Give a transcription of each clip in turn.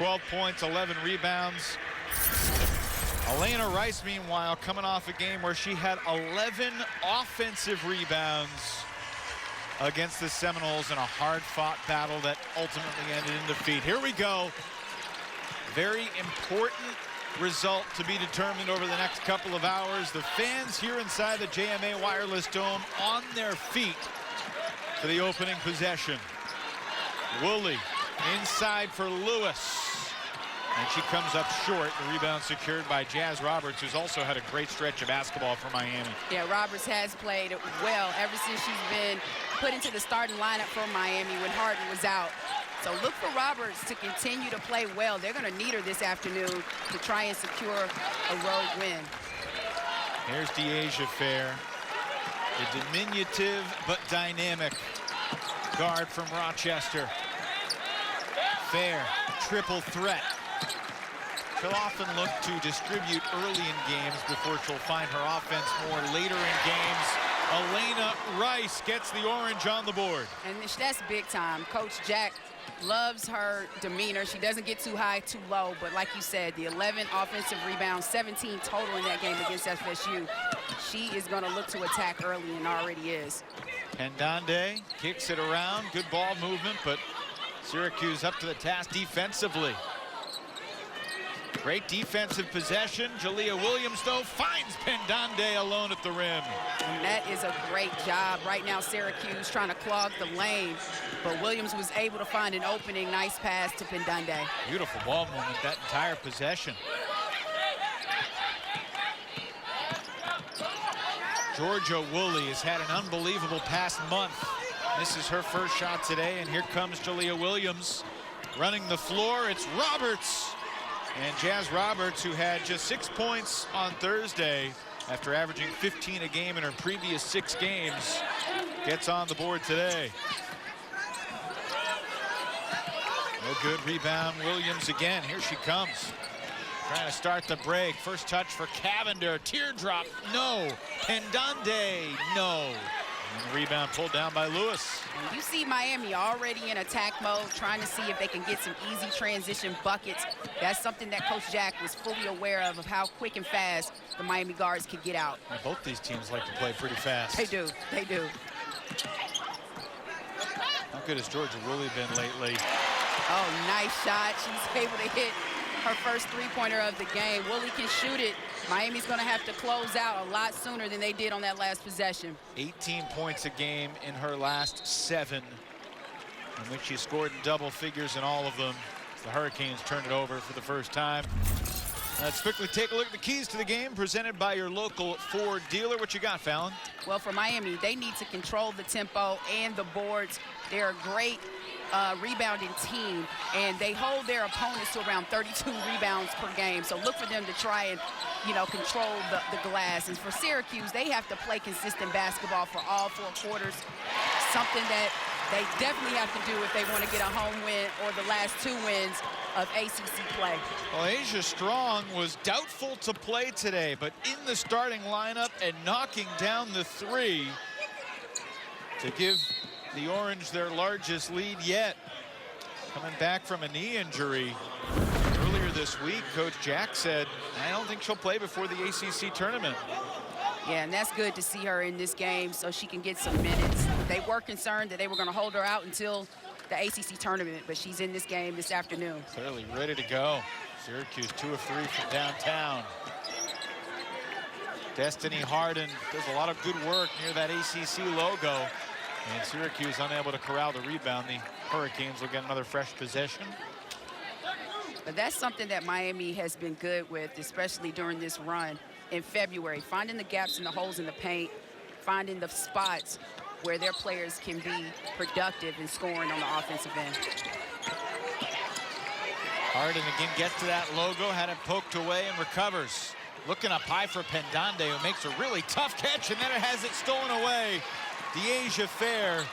12 points, 11 rebounds. Alaina Rice, meanwhile, coming off a game where she had 11 offensive rebounds against the Seminoles in a hard-fought battle that ultimately ended in defeat. Here we go. Very important result to be determined over the next couple of hours. The fans here inside the JMA Wireless Dome on their feet for the opening possession. Woolley inside for Lewis. And she comes up short. The rebound secured by Jazz Roberts, who's also had a great stretch of basketball for Miami. Yeah, Roberts has played well ever since she's been put into the starting lineup for Miami when Harden was out. So look for Roberts to continue to play well. They're going to need her this afternoon to try and secure a road win. Here's Dyaisha Fair, the diminutive but dynamic guard from Rochester. Fair, triple threat. She'll often look to distribute early in games before she'll find her offense more later in games. Alaina Rice gets the orange on the board. And that's big time. Coach Jack loves her demeanor. She doesn't get too high, too low, but like you said, the 11 offensive rebounds, 17 total in that game against FSU. She is going to look to attack early and already is. Pendande kicks it around. Good ball movement, but Syracuse up to the task defensively. Great defensive possession. Jalea Williams, though, finds Pendande alone at the rim. And that is a great job. Right now, Syracuse trying to clog the lane, but Williams was able to find an opening. Nice pass to Pendande. Beautiful ball movement that entire possession. Georgia Woolley has had an unbelievable past month. This is her first shot today, and here comes Jalea Williams running the floor. It's Roberts. And Jazz Roberts, who had just 6 points on Thursday after averaging 15 a game in her previous 6 games, gets on the board today. No good rebound. Williams again. Here she comes. Trying to start the break. First touch for Cavender. Teardrop. No. Pendande. No. And the rebound pulled down by Lewis. And you see Miami already in attack mode, trying to see if they can get some easy transition buckets. That's something that Coach Jack was fully aware of how quick and fast the Miami guards could get out. And both these teams like to play pretty fast. They do. They do. How good has Georgia Woolley been lately? Oh, nice shot. She's able to hit her first three-pointer of the game. Woolley can shoot it. Miami's going to have to close out a lot sooner than they did on that last possession. 18 points a game in her last 7, in which she scored in double figures in all of them. The Hurricanes turned it over for the first time. Let's quickly take a look at the keys to the game presented by your local Ford dealer. What you got, Fallon? Well, for Miami, they need to control the tempo and the boards. They're a great rebounding team, and they hold their opponents to around 32 rebounds per game. So look for them to try and, control the glass. And for Syracuse, they have to play consistent basketball for all 4 quarters, something that they definitely have to do if they want to get a home win or the last 2 wins of ACC play. Well, Asia Strong was doubtful to play today, but in the starting lineup and knocking down the 3 to give the Orange their largest lead yet. Coming back from a knee injury earlier this week, Coach Jack said, I don't think she'll play before the ACC tournament. Yeah, and that's good to see her in this game so she can get some minutes. They were concerned that they were going to hold her out until the ACC tournament, but she's in this game this afternoon. Clearly ready to go. Syracuse 2 of 3 from downtown. Destiny Harden does a lot of good work near that ACC logo. And Syracuse unable to corral the rebound. The Hurricanes will get another fresh possession. But that's something that Miami has been good with, especially during this run in February, finding the gaps and the holes in the paint, finding the spots where their players can be productive in scoring on the offensive end. Harden again gets to that logo, had it poked away and recovers. Looking up high for Pendande, who makes a really tough catch, and then it has it stolen away. Dyaisha Fair,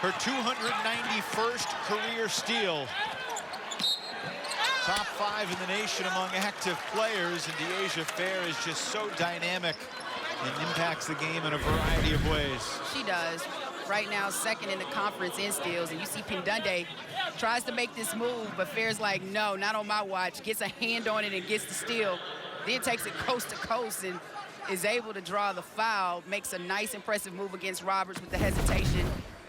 her 291st career steal. Top 5 in the nation among active players, and Dyaisha Fair is just so dynamic and impacts the game in a variety of ways. She does. right now second in the conference in steals. And you see Pendunde tries to make this move, but Fair's like, no, not on my watch. Gets a hand on it and gets the steal. Then takes it coast to coast and is able to draw the foul. Makes a nice, impressive move against Roberts with the hesitation.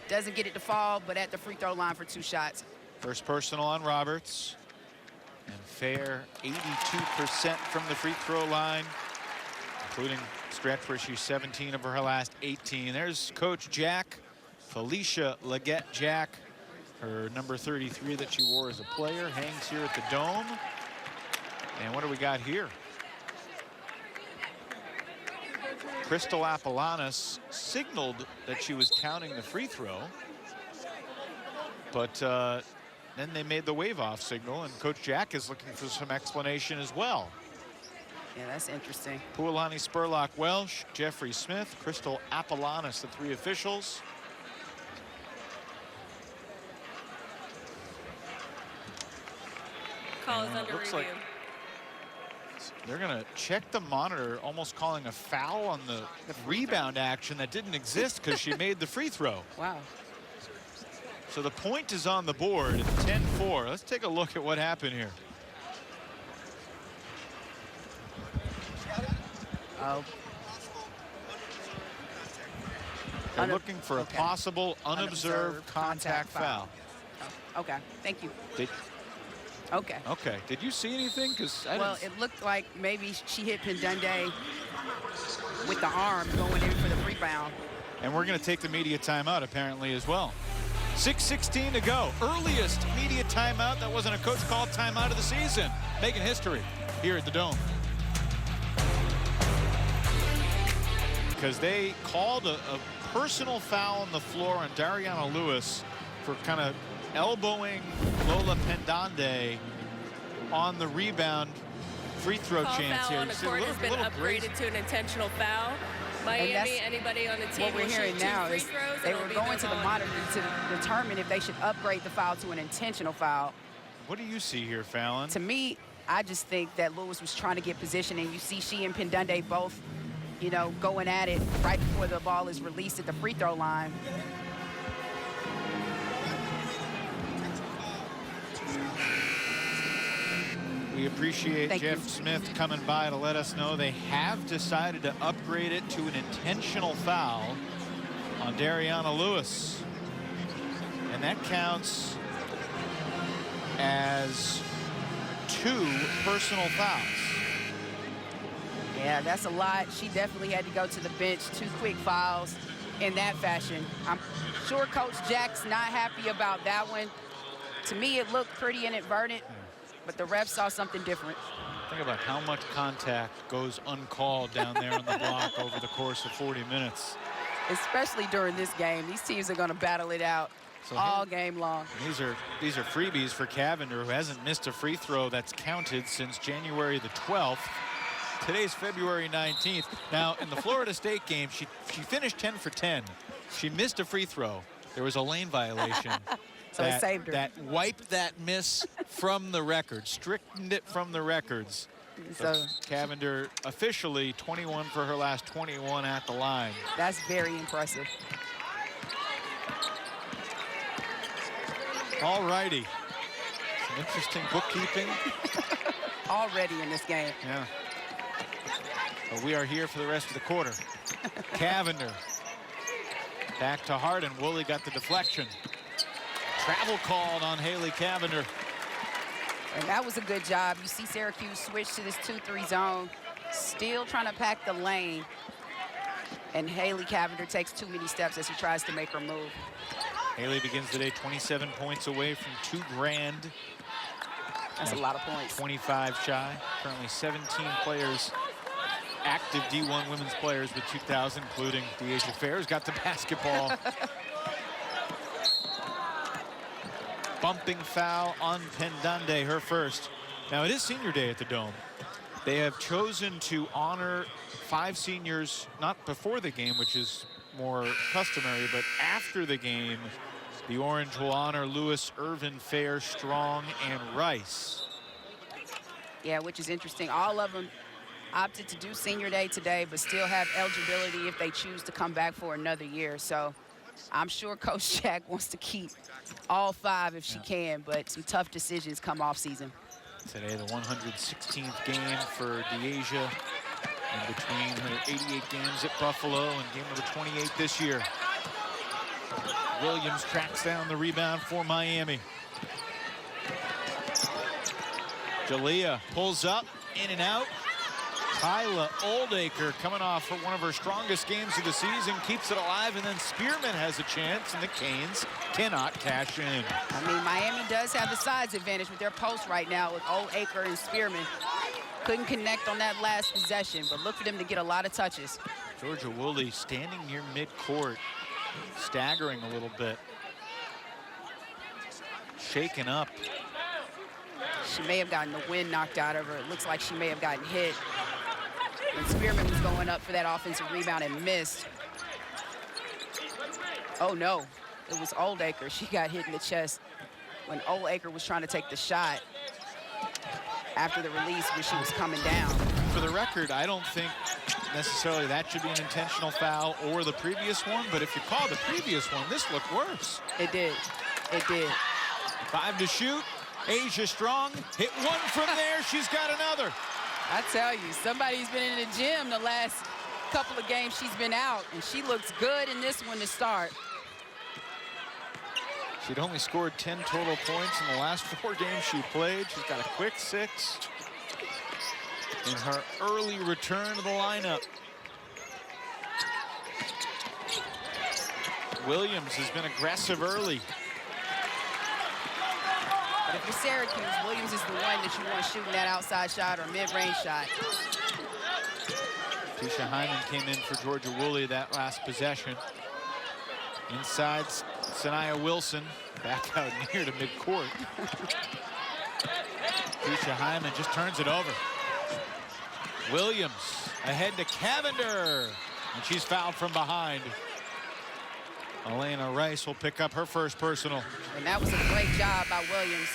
Doesn't get it to fall, but at the free throw line for 2 shots. First personal on Roberts. And Fair, 82% from the free throw line, including stretch where she's 17 of her last 18. There's Coach Jack, Felicia Leggett Jack. Her number 33 that she wore as a player hangs here at the Dome. And what do we got here? Crystal Apolanis signaled that she was counting the free throw, but then they made the wave-off signal, and Coach Jack is looking for some explanation as well. Yeah, that's interesting. Pualani Spurlock Welsh, Jeffrey Smith, Crystal Apolanis, the 3 officials. Call is under review. Like they're going to check the monitor, almost calling a foul on the rebound action that didn't exist because she made the free throw. Wow. So the point is on the board at 10-4. Let's take a look at what happened here. Oh. They're looking for a possible unobserved contact foul. Oh, okay, thank you. Okay. Okay. Did you see anything? Because well, it looked like maybe she hit Pendunde with the arm going in for the rebound. And we're going to take the media timeout apparently as well. 6:16 to go. Earliest media timeout that wasn't a coach called timeout of the season. Making history here at the Dome. Because they called a personal foul on the floor on Dariana Lewis for kind of elbowing Lola Pendunde on the rebound free throw chance here. On the court has been upgraded to an intentional foul. Miami, anybody on the team. What we're hearing now is they were going to the monitor to determine if they should upgrade the foul to an intentional foul. What do you see here, Fallon? To me, I just think that Lewis was trying to get position, and you see she and Pendunde both, you know, going at it right before the ball is released at the free throw line. We appreciate Jeff Smith coming by to let us know they have decided to upgrade it to an intentional foul on Dariana Lewis. And that counts as 2 personal fouls. Yeah, that's a lot. She definitely had to go to the bench. 2 quick fouls in that fashion. I'm sure Coach Jack's not happy about that one. To me, it looked pretty inadvertent, but the refs saw something different. Think about how much contact goes uncalled down there on the block over the course of 40 minutes. Especially during this game. These teams are going to battle it out all game long. These are freebies for Cavender, who hasn't missed a free throw that's counted since January the 12th. Today's February 19th. Now, in the Florida State game, she finished 10 for 10. She missed a free throw. There was a lane violation. So it saved her. That wiped that miss from the record, stricken it from the records. So Cavender officially 21 for her last 21 at the line. That's very impressive. All righty. Some interesting bookkeeping. Already in this game. Yeah. But we are here for the rest of the quarter. Cavender. Back to Harden. Woolley got the deflection. Travel called on Haley Cavender. And that was a good job. You see Syracuse switch to this 2-3 zone, still trying to pack the lane. And Haley Cavender takes too many steps as he tries to make her move. Haley begins the day 27 points away from $2 grand. That's a lot of points. 25 shy. Currently 17 players, active D1 women's players with 2,000, including Dyaisha Fair's got the basketball. Bumping foul on Pendunde, her first. Now, it is senior day at the Dome. They have chosen to honor 5 seniors, not before the game, which is more customary, but after the game. The Orange will honor Lewis, Irvin, Fair, Strong, and Rice. Yeah, which is interesting. All of them opted to do senior day today, but still have eligibility if they choose to come back for another year. So I'm sure Coach Jack wants to keep all 5 if she can, but some tough decisions come off season. Today, the 116th game for Dyaisha in between her 88 games at Buffalo and game number 28 this year. Williams tracks down the rebound for Miami. Jalea pulls up, in and out. Kyla Oldacre coming off for one of her strongest games of the season, keeps it alive, and then Spearman has a chance, and the Canes cannot cash in. I mean, Miami does have the size advantage with their post right now with Oldacre and Spearman. Couldn't connect on that last possession, but look for them to get a lot of touches. Georgia Woolley standing near midcourt, staggering a little bit. Shaken up. She may have gotten the wind knocked out of her. It looks like she may have gotten hit. And Spearman was going up for that offensive rebound and missed. Oh, no. It was Oldacre. She got hit in the chest when Oldacre was trying to take the shot after the release when she was coming down. For the record, I don't think necessarily that should be an intentional foul or the previous one, but if you call the previous one, this looked worse. It did. It did. 5 to shoot. Asia Strong hit one from there. She's got another. I tell you, somebody's been in the gym the last couple of games she's been out, and she looks good in this one to start. She'd only scored 10 total points in the last 4 games she played. She's got a quick 6 in her early return to the lineup. Williams has been aggressive early. But if you're Syracuse, Williams is the one that you want shooting that outside shot or mid-range shot. Tisha Hyman came in for Georgia Woolley that last possession. Inside, Sanaya Wilson back out near to midcourt. Tisha Hyman just turns it over. Williams ahead to Cavender, and she's fouled from behind. Alaina Rice will pick up her first personal. And that was a great job by Williams.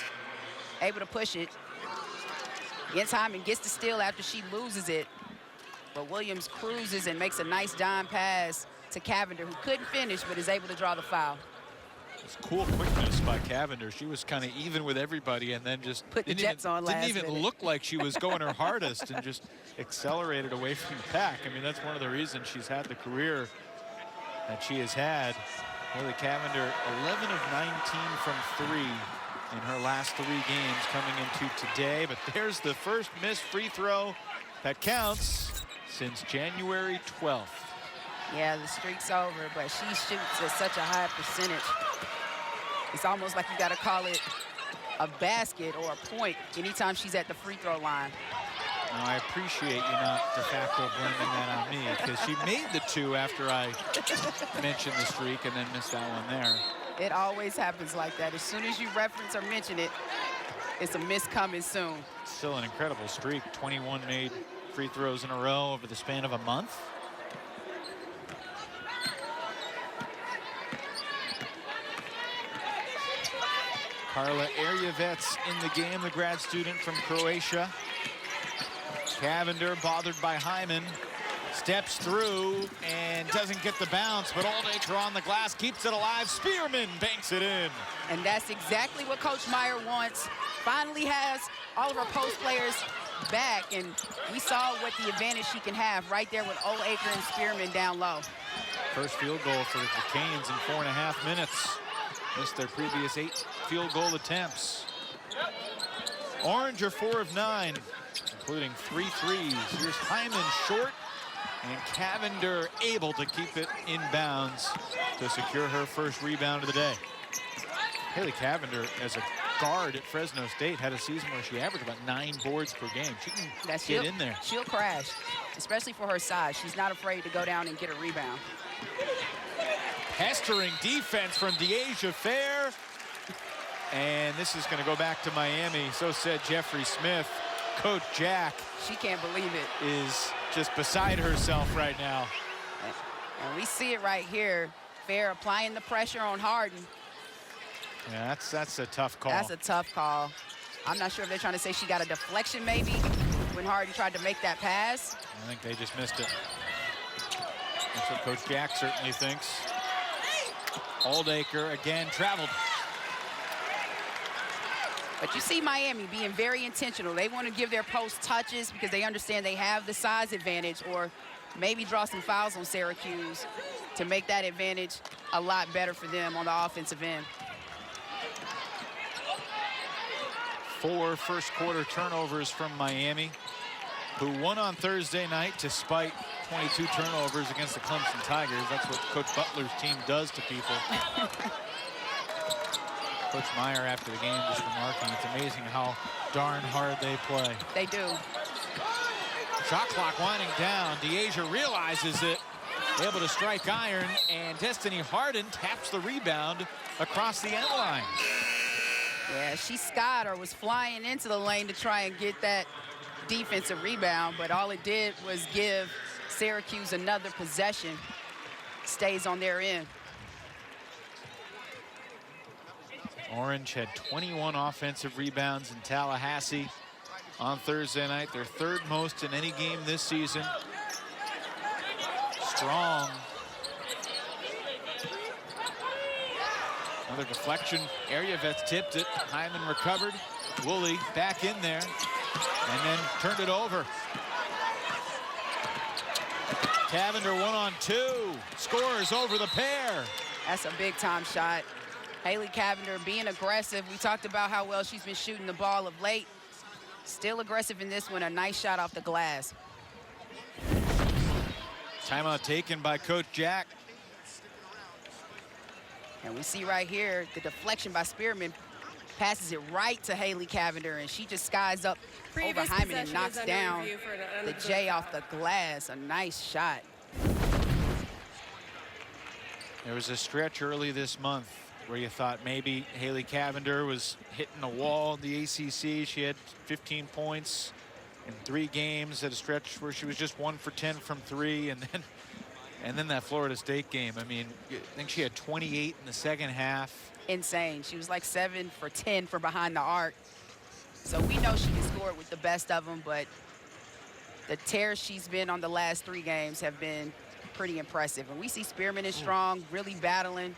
Able to push it. Gets Hyman, gets the steal after she loses it. But Williams cruises and makes a nice dime pass to Cavender, who couldn't finish but is able to draw the foul. It's cool quickness by Cavender. She was kind of even with everybody and then just put the Jets on last didn't even minute. look like she was going her hardest and just accelerated away from the pack. I mean, that's one of the reasons she's had the career that she has had. Lily Cavender, 11 of 19 from 3 in her last 3 games coming into today. But there's the first missed free throw that counts since January 12th. Yeah, the streak's over, but she shoots at such a high percentage. It's almost like you got to call it a basket or a point anytime she's at the free throw line. Now, I appreciate you not de facto blaming that on me, because she made the 2 after I mentioned the streak and then missed that one there. It always happens like that. As soon as you reference or mention it, it's a miss coming soon. Still an incredible streak. 21 made free throws in a row over the span of a month. Carla Erjevets in the game, the grad student from Croatia. Cavender, bothered by Hyman, steps through and doesn't get the bounce, but Oldacre on the glass keeps it alive. Spearman banks it in. And that's exactly what Coach Meyer wants. Finally has all of her post players back, and we saw what the advantage she can have right there with Oldacre and Spearman down low. First field goal for the Canes in 4.5 minutes. Missed their previous 8 field goal attempts. Orange are 4 of 9, including 3 threes. Here's Hyman short, and Cavender able to keep it in bounds to secure her first rebound of the day. Haley Cavender, as a guard at Fresno State, had a season where she averaged about 9 boards per game. She can get in there. She'll crash, especially for her size. She's not afraid to go down and get a rebound. Pestering defense from Dyaisha Fair. And this is going to go back to Miami. So said Jeffrey Smith. Coach Jack. She can't believe it. Is just beside herself right now. And we see it right here. Fair applying the pressure on Harden. Yeah, that's a tough call. That's a tough call. I'm not sure if they're trying to say she got a deflection maybe when Harden tried to make that pass. I think they just missed it. That's what Coach Jack certainly thinks. Oldacre again traveled. But you see Miami being very intentional. They want to give their post touches because they understand they have the size advantage, or maybe draw some fouls on Syracuse to make that advantage a lot better for them on the offensive end. 4 first-quarter turnovers from Miami, who won on Thursday night despite 22 turnovers against the Clemson Tigers. That's what Coach Butler's team does to people. Coach Meyer, after the game, just remarking, it's amazing how darn hard they play. They do. Shot clock winding down. Dyaisha realizes it, able to strike iron, and Destiny Harden taps the rebound across the end line. Yeah, she skied or was flying into the lane to try and get that defensive rebound, but all it did was give Syracuse another possession. Stays on their end. Orange had 21 offensive rebounds in Tallahassee on Thursday night. Their 3rd most in any game this season. Strong. Another deflection. Ariavets tipped it. Hyman recovered. Woolley back in there and then turned it over. Cavender 1-on-2. Scores over the pair. That's a big time shot. Haley Cavender being aggressive. We talked about how well she's been shooting the ball of late. Still aggressive in this one. A nice shot off the glass. Timeout taken by Coach Jack. And we see right here the deflection by Spearman, passes it right to Haley Cavender, and she just skies up over Hyman and knocks down the J off the glass. A nice shot. There was a stretch early this month where you thought maybe Haley Cavender was hitting the wall in the ACC. She had 15 points in 3 games at a stretch where she was just 1 for 10 from 3, and then that Florida State game. I mean, I think she had 28 in the second half. Insane. She was like 7 for 10 from behind the arc. So we know she can score with the best of them, but the tears she's been on the last 3 games have been pretty impressive. And we see Spearman is strong, really battling.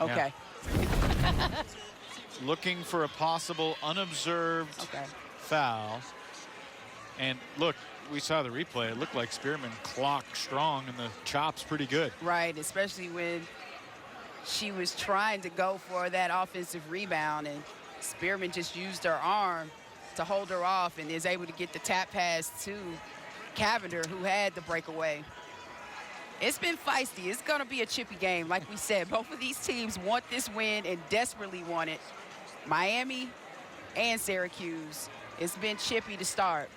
Okay. Yeah. Looking for a possible unobserved foul. And look, we saw the replay. It looked like Spearman clocked strong, and the chop's pretty good. Right, especially when she was trying to go for that offensive rebound, and Spearman just used her arm to hold her off and is able to get the tap pass to Cavender, who had the breakaway. It's been feisty. It's going to be a chippy game. Like we said, both of these teams want this win and desperately want it. Miami and Syracuse. It's been chippy to start.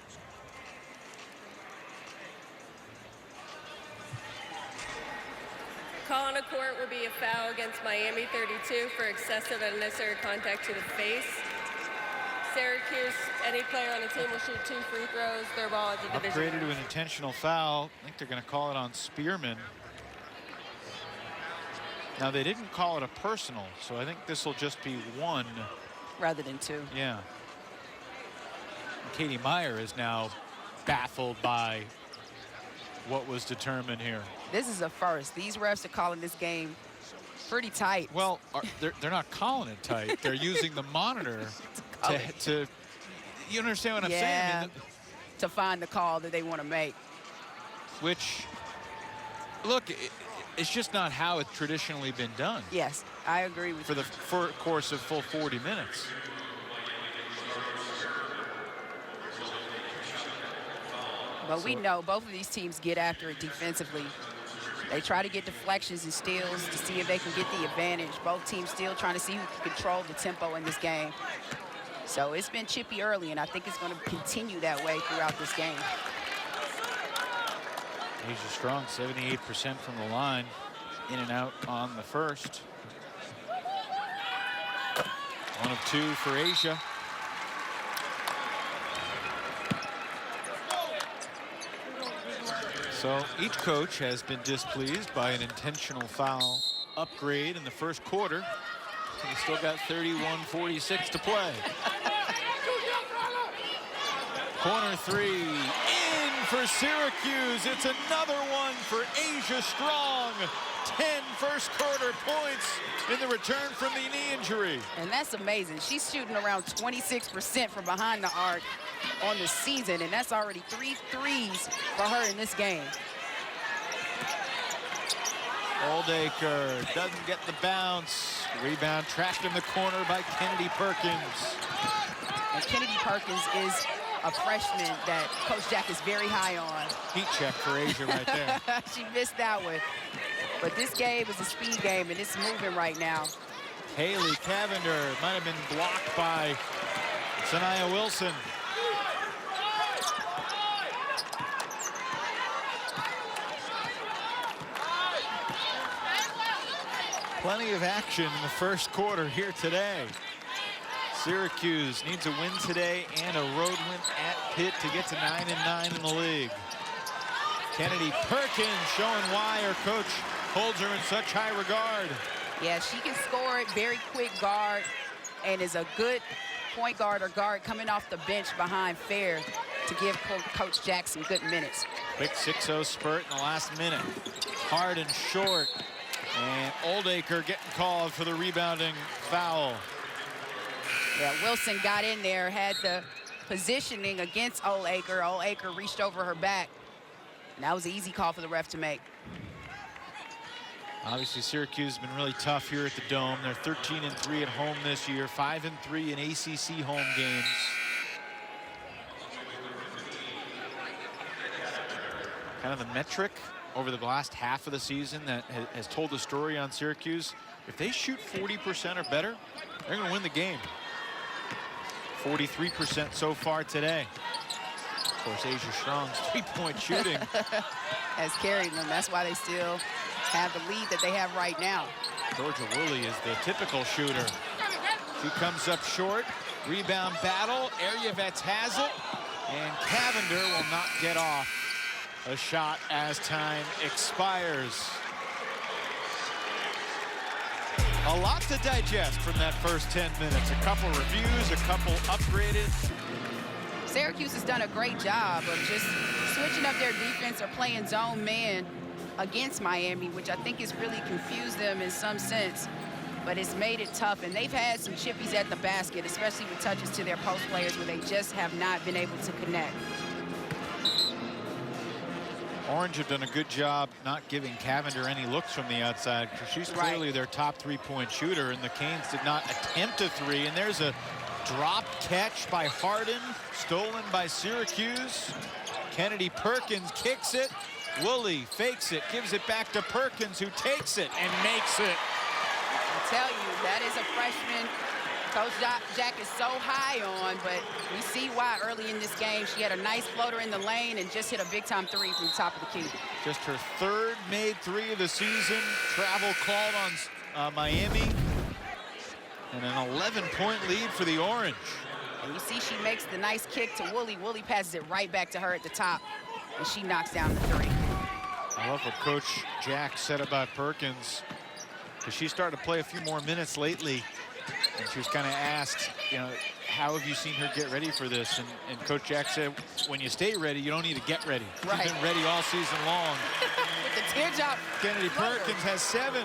Call on a court would be a foul against Miami 32 for excessive and unnecessary contact to the face. Syracuse, any player on the team will shoot 2 free throws. Their ball at the division. Upgraded to an intentional foul. I think they're going to call it on Spearman. Now, they didn't call it a personal, so I think this will just be 1. Rather than 2. Yeah. Katie Meyer is now baffled by what was determined here. This is a first. These refs are calling this game pretty tight. Well, they're not calling it tight. They're using the monitor to you understand what I'm saying? I mean, to find the call that they want to make. Which, look, it's just not how it's traditionally been done. Yes, I agree with you. For the course of full 40 minutes. But we know both of these teams get after it defensively. They try to get deflections and steals to see if they can get the advantage. Both teams still trying to see who can control the tempo in this game. So it's been chippy early, and I think it's going to continue that way throughout this game. Asia strong, 78% from the line, in and out on the first. 1 of 2 for Asia. So each coach has been displeased by an intentional foul upgrade in the first quarter. He's still got 31-46 to play. Corner 3 in for Syracuse. It's another one for Asia Strong. 10 first-quarter points in the return from the knee injury. And that's amazing. She's shooting around 26% from behind the arc on the season, and that's already 3 threes for her in this game. Oldacre doesn't get the bounce. Rebound trapped in the corner by Kennedi Perkins. And Kennedi Perkins is a freshman that Coach Jack is very high on. Heat check for Asia right there. She missed that one. But this game is a speed game, and it's moving right now. Haley Cavender might have been blocked by Sanaya Wilson. Plenty of action in the first quarter here today. Syracuse needs a win today and a road win at Pitt to get to 9-9 in the league. Kennedi Perkins showing why her coach holds her in such high regard. Yeah, she can score it, very quick guard, and is a good point guard or guard coming off the bench behind Fair to give Coach Jack some good minutes. Quick 6-0 spurt in the last minute. Harden short, and Oldacre getting called for the rebounding foul. Yeah, Wilson got in there, had the positioning against Oldacre. Oldacre reached over her back. And that was an easy call for the ref to make. Obviously, Syracuse has been really tough here at the Dome. They're 13-3 at home this year, 5-3 in ACC home games. Kind of the metric over the last half of the season that has told the story on Syracuse. If they shoot 40% or better, they're going to win the game. 43% so far today. Of course, Asia Strong's three-point shooting has carried them. That's why they still have the lead that they have right now. Georgia Woolley is the typical shooter. She comes up short. Rebound battle. Aryavets has it. And Cavender will not get off a shot as time expires. A lot to digest from that first 10 minutes. A couple reviews, a couple upgraded. Syracuse has done a great job of just switching up their defense or playing zone man against Miami, which I think has really confused them in some sense, but it's made it tough. And they've had some chippies at the basket, especially with touches to their post players where they just have not been able to connect. Orange have done a good job not giving Cavender any looks from the outside, because she's clearly their top three-point shooter, and the Canes did not attempt a three. And there's a drop catch by Harden, stolen by Syracuse. Kennedi Perkins kicks it. Woolley fakes it, gives it back to Perkins, who takes it and makes it. I tell you, that is a freshman Coach Jack is so high on, but we see why early in this game. She had a nice floater in the lane and just hit a big-time three from the top of the key. Just her third made three of the season. Travel called on Miami. And an 11-point lead for the Orange. And you see she makes the nice kick to Woolley. Woolley passes it right back to her at the top, and she knocks down the three. I love what Coach Jack said about Perkins, because she started to play a few more minutes lately. And she was kind of asked, you know, how have you seen her get ready for this? And Coach Jack said, when you stay ready, you don't need to get ready. Right. She's been ready all season long. With the teardrop. Kennedi Perkins has 7.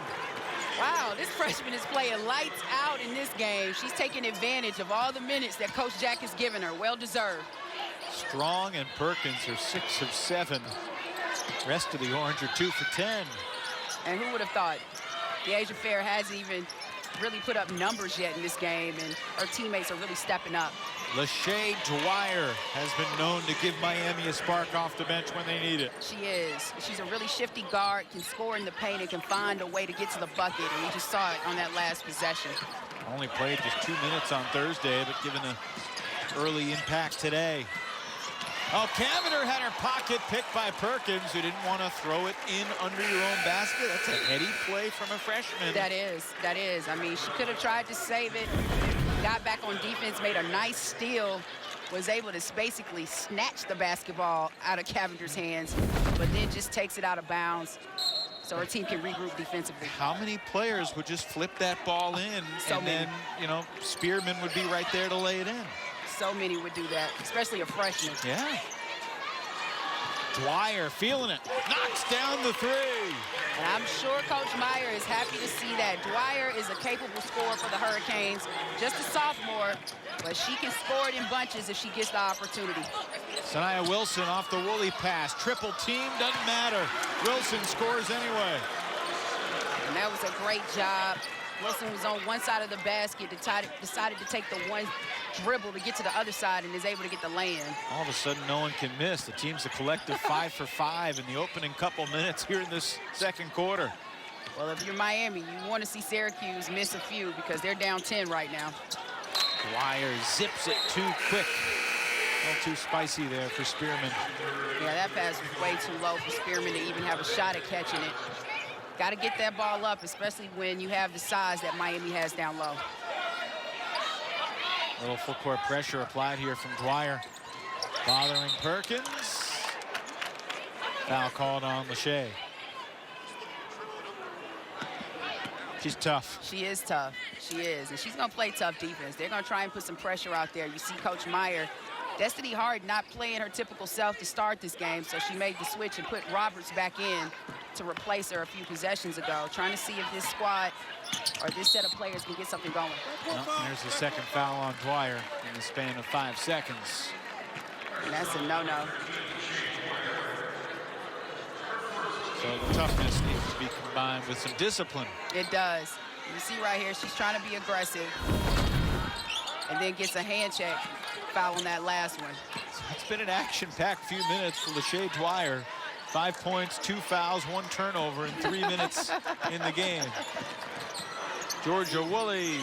Wow, this freshman is playing lights out in this game. She's taking advantage of all the minutes that Coach Jack has given her. Well deserved. Strong and Perkins are 6 of 7. Rest of the Orange are 2 for 10. And who would have thought? Dyaisha Fair hasn't even really put up numbers yet in this game, and her teammates are really stepping up. Lachey Dwyer has been known to give Miami a spark off the bench when they need it. She is. She's a really shifty guard, can score in the paint, and can find a way to get to the bucket, and we just saw it on that last possession. Only played just 2 minutes on Thursday, but given the early impact today. Oh, Cavender had her pocket picked by Perkins, who didn't want to throw it in under your own basket. That's a heady play from a freshman. That is. I mean, she could have tried to save it, got back on defense, made a nice steal, was able to basically snatch the basketball out of Cavender's hands, but then just takes it out of bounds so her team can regroup defensively. How many players would just flip that ball in, so and many. then, you know, Spearman would be right there to lay it in? So many would do that, especially a freshman. Yeah. Dwyer feeling it, knocks down the three. And I'm sure Coach Meyer is happy to see that. Dwyer is a capable scorer for the Hurricanes, just a sophomore, but she can score it in bunches if she gets the opportunity. Sanaya Wilson off the Woolley pass, triple team, doesn't matter. Wilson scores anyway. And that was a great job. Wilson was on one side of the basket, decided to take the one dribble to get to the other side and is able to get the lay-in. All of a sudden, no one can miss. The team's a collective 5 for 5 in the opening couple minutes here in this second quarter. Well, if you're Miami, you want to see Syracuse miss a few because they're down 10 right now. Dwyer zips it too quick. A little too spicy there for Spearman. Yeah, that pass was way too low for Spearman to even have a shot at catching it. Got to get that ball up, especially when you have the size that Miami has down low. A little full court pressure applied here from Dwyer. Bothering Perkins. Foul called on Lachey. She's tough. She is tough. She is. And she's going to play tough defense. They're going to try and put some pressure out there. You see Coach Meyer, Destiny Harden not playing her typical self to start this game, so she made the switch and put Roberts back in to replace her a few possessions ago, trying to see if this squad or this set of players can get something going. Well, there's the second foul on Dwyer in the span of 5 seconds. And that's a no-no. So the toughness needs to be combined with some discipline. It does. You see right here, she's trying to be aggressive and then gets a hand check foul on that last one. So it's been an action-packed few minutes for Lachey Dwyer. 5 points, 2 fouls, 1 turnover in 3 minutes in the game. Georgia Woolley,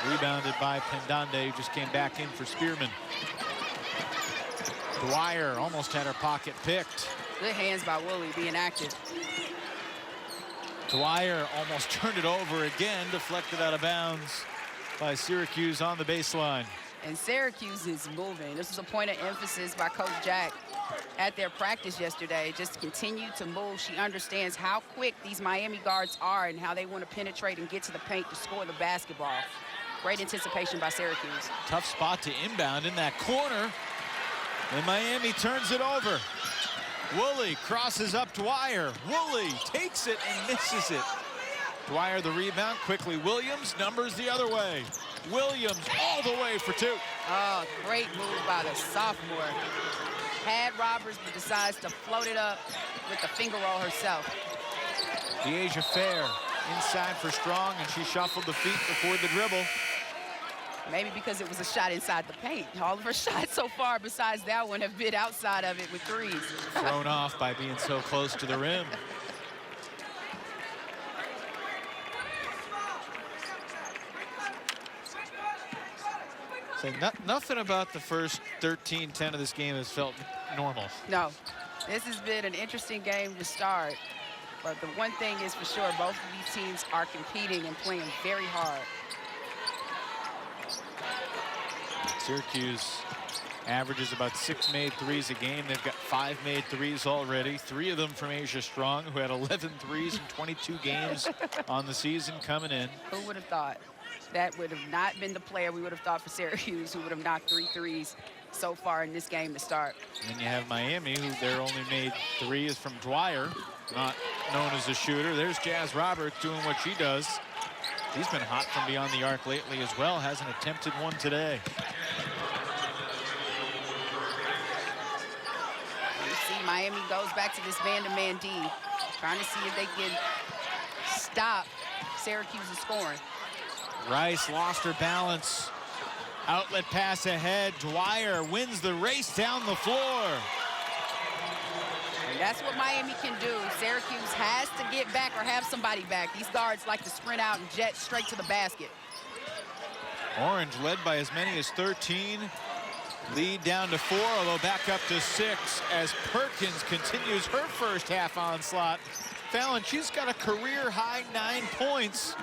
rebounded by Pendande, who just came back in for Spearman. Dwyer almost had her pocket picked. Good hands by Woolley being active. Dwyer almost turned it over again, deflected out of bounds by Syracuse on the baseline. And Syracuse is moving. This was a point of emphasis by Coach Jack at their practice yesterday, just to continue to move. She understands how quick these Miami guards are and how they want to penetrate and get to the paint to score the basketball. Great anticipation by Syracuse. Tough spot to inbound in that corner, and Miami turns it over. Woolley crosses up Dwyer. Woolley takes it and misses it. Dwyer the rebound, quickly Williams, numbers the other way. Williams all the way for 2. Oh, great move by the sophomore. Had Roberts, but decides to float it up with the finger roll herself. Dyaisha Fair inside for Strong, and she shuffled the feet before the dribble. Maybe because it was a shot inside the paint. All of her shots so far besides that one have been outside of it with threes. Thrown off by being so close to the rim. So nothing about the first 13-10 of this game has felt normal. No, this has been an interesting game to start. But the one thing is for sure, both of these teams are competing and playing very hard. Syracuse averages about 6 made threes a game. They've got 5 made threes already. 3 of them from Asia Strong, who had 11 threes in 22 games on the season coming in. Who would have thought? That would have not been the player we would have thought for Syracuse, who would have knocked 3 threes so far in this game to start. And then you have Miami, who their only made 3 is from Dwyer, not known as a shooter. There's Jazz Roberts doing what she does. She's been hot from beyond the arc lately as well, hasn't attempted one today. You see Miami goes back to this man-to-man D, trying to see if they can stop Syracuse's scoring. Rice lost her balance. Outlet pass ahead. Dwyer wins the race down the floor. And that's what Miami can do. Syracuse has to get back or have somebody back. These guards like to sprint out and jet straight to the basket. Orange led by as many as 13. Lead down to 4, although back up to 6 as Perkins continues her first half onslaught. Fallon, she's got a career-high 9 points.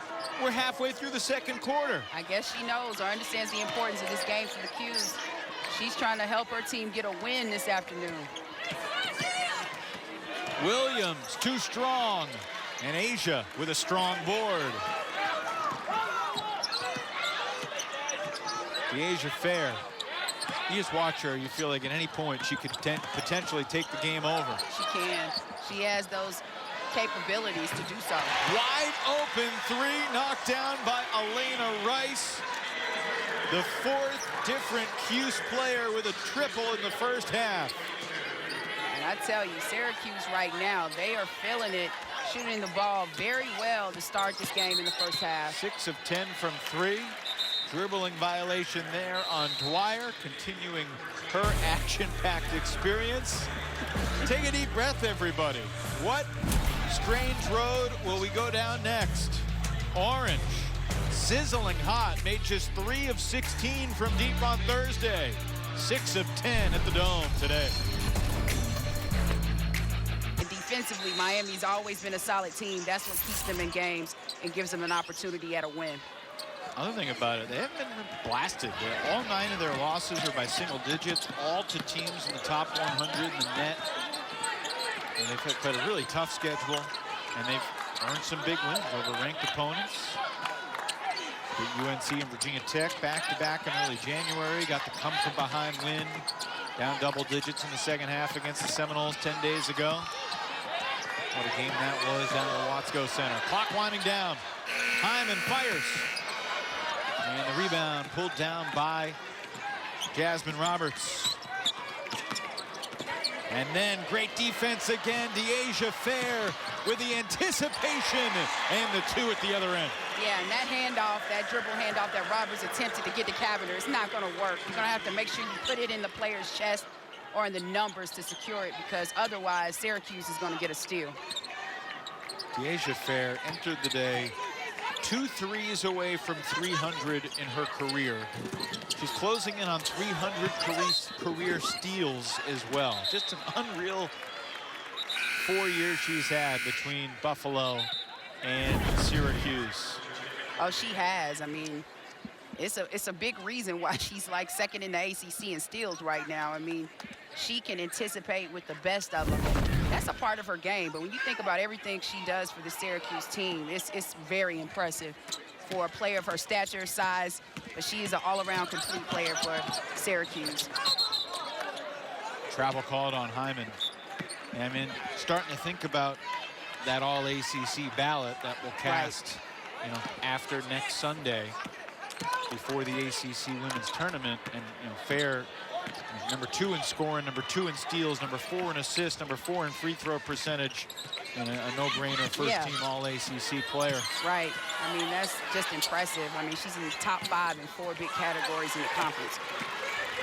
We're halfway through the second quarter. I guess she knows or understands the importance of this game for the Qs. She's trying to help her team get a win this afternoon. Williams, too strong. And Asia with a strong board. Dyaisha Fair You just watch her, you feel like at any point she could potentially take the game over. She can. She has those capabilities to do so. Wide open three, knocked down by Alaina Rice. The fourth different Cuse player with a triple in the first half. And I tell you, Syracuse right now, they are feeling it, shooting the ball very well to start this game in the first half. 6 of 10 from 3. Dribbling violation there on Dwyer, continuing her action-packed experience. Take a deep breath, everybody. What strange road will we go down next? Orange, sizzling hot, made just 3 of 16 from deep on Thursday. 6 of 10 at the Dome today. And defensively, Miami's always been a solid team. That's what keeps them in games and gives them an opportunity at a win. Other thing about it, they haven't been blasted. All 9 of their losses are by single digits, all to teams in the top 100 in the net. And they've had a really tough schedule, and they've earned some big wins over ranked opponents. Beat UNC and Virginia Tech back-to-back in early January. Got the come-from-behind win, down double digits in the second half against the Seminoles 10 days ago. What a game that was down at the Watsco Center. Clock winding down. Hyman fires. And the rebound pulled down by Jasmine Roberts. And then great defense again. Dyaisha Fair with the anticipation and the 2 at the other end. Yeah, and that handoff, that dribble handoff that Roberts attempted to get to Cavender, it's not going to work. You're going to have to make sure you put it in the player's chest or in the numbers to secure it, because otherwise Syracuse is going to get a steal. Dyaisha Fair entered the day 2 threes away from 300 in her career. She's closing in on 300 career steals as well. Just an unreal 4 years she's had between Buffalo and Syracuse. Oh, she has. I mean, it's a big reason why she's like second in the ACC in steals right now. I mean, she can anticipate with the best of them. That's a part of her game, but when you think about everything she does for the Syracuse team, it's very impressive for a player of her stature, size, but she is an all-around complete player for Syracuse. Travel called on Hyman. And I mean, starting to think about that all-ACC ballot that will cast, you know, after next Sunday, before the ACC women's tournament. And, you know, Fair, number 2 in scoring, number 2 in steals, number 4 in assists, number 4 in free throw percentage, and a no-brainer first-team all-ACC player. Right. I mean, that's just impressive. I mean, she's in the top 5 in 4 big categories in the conference.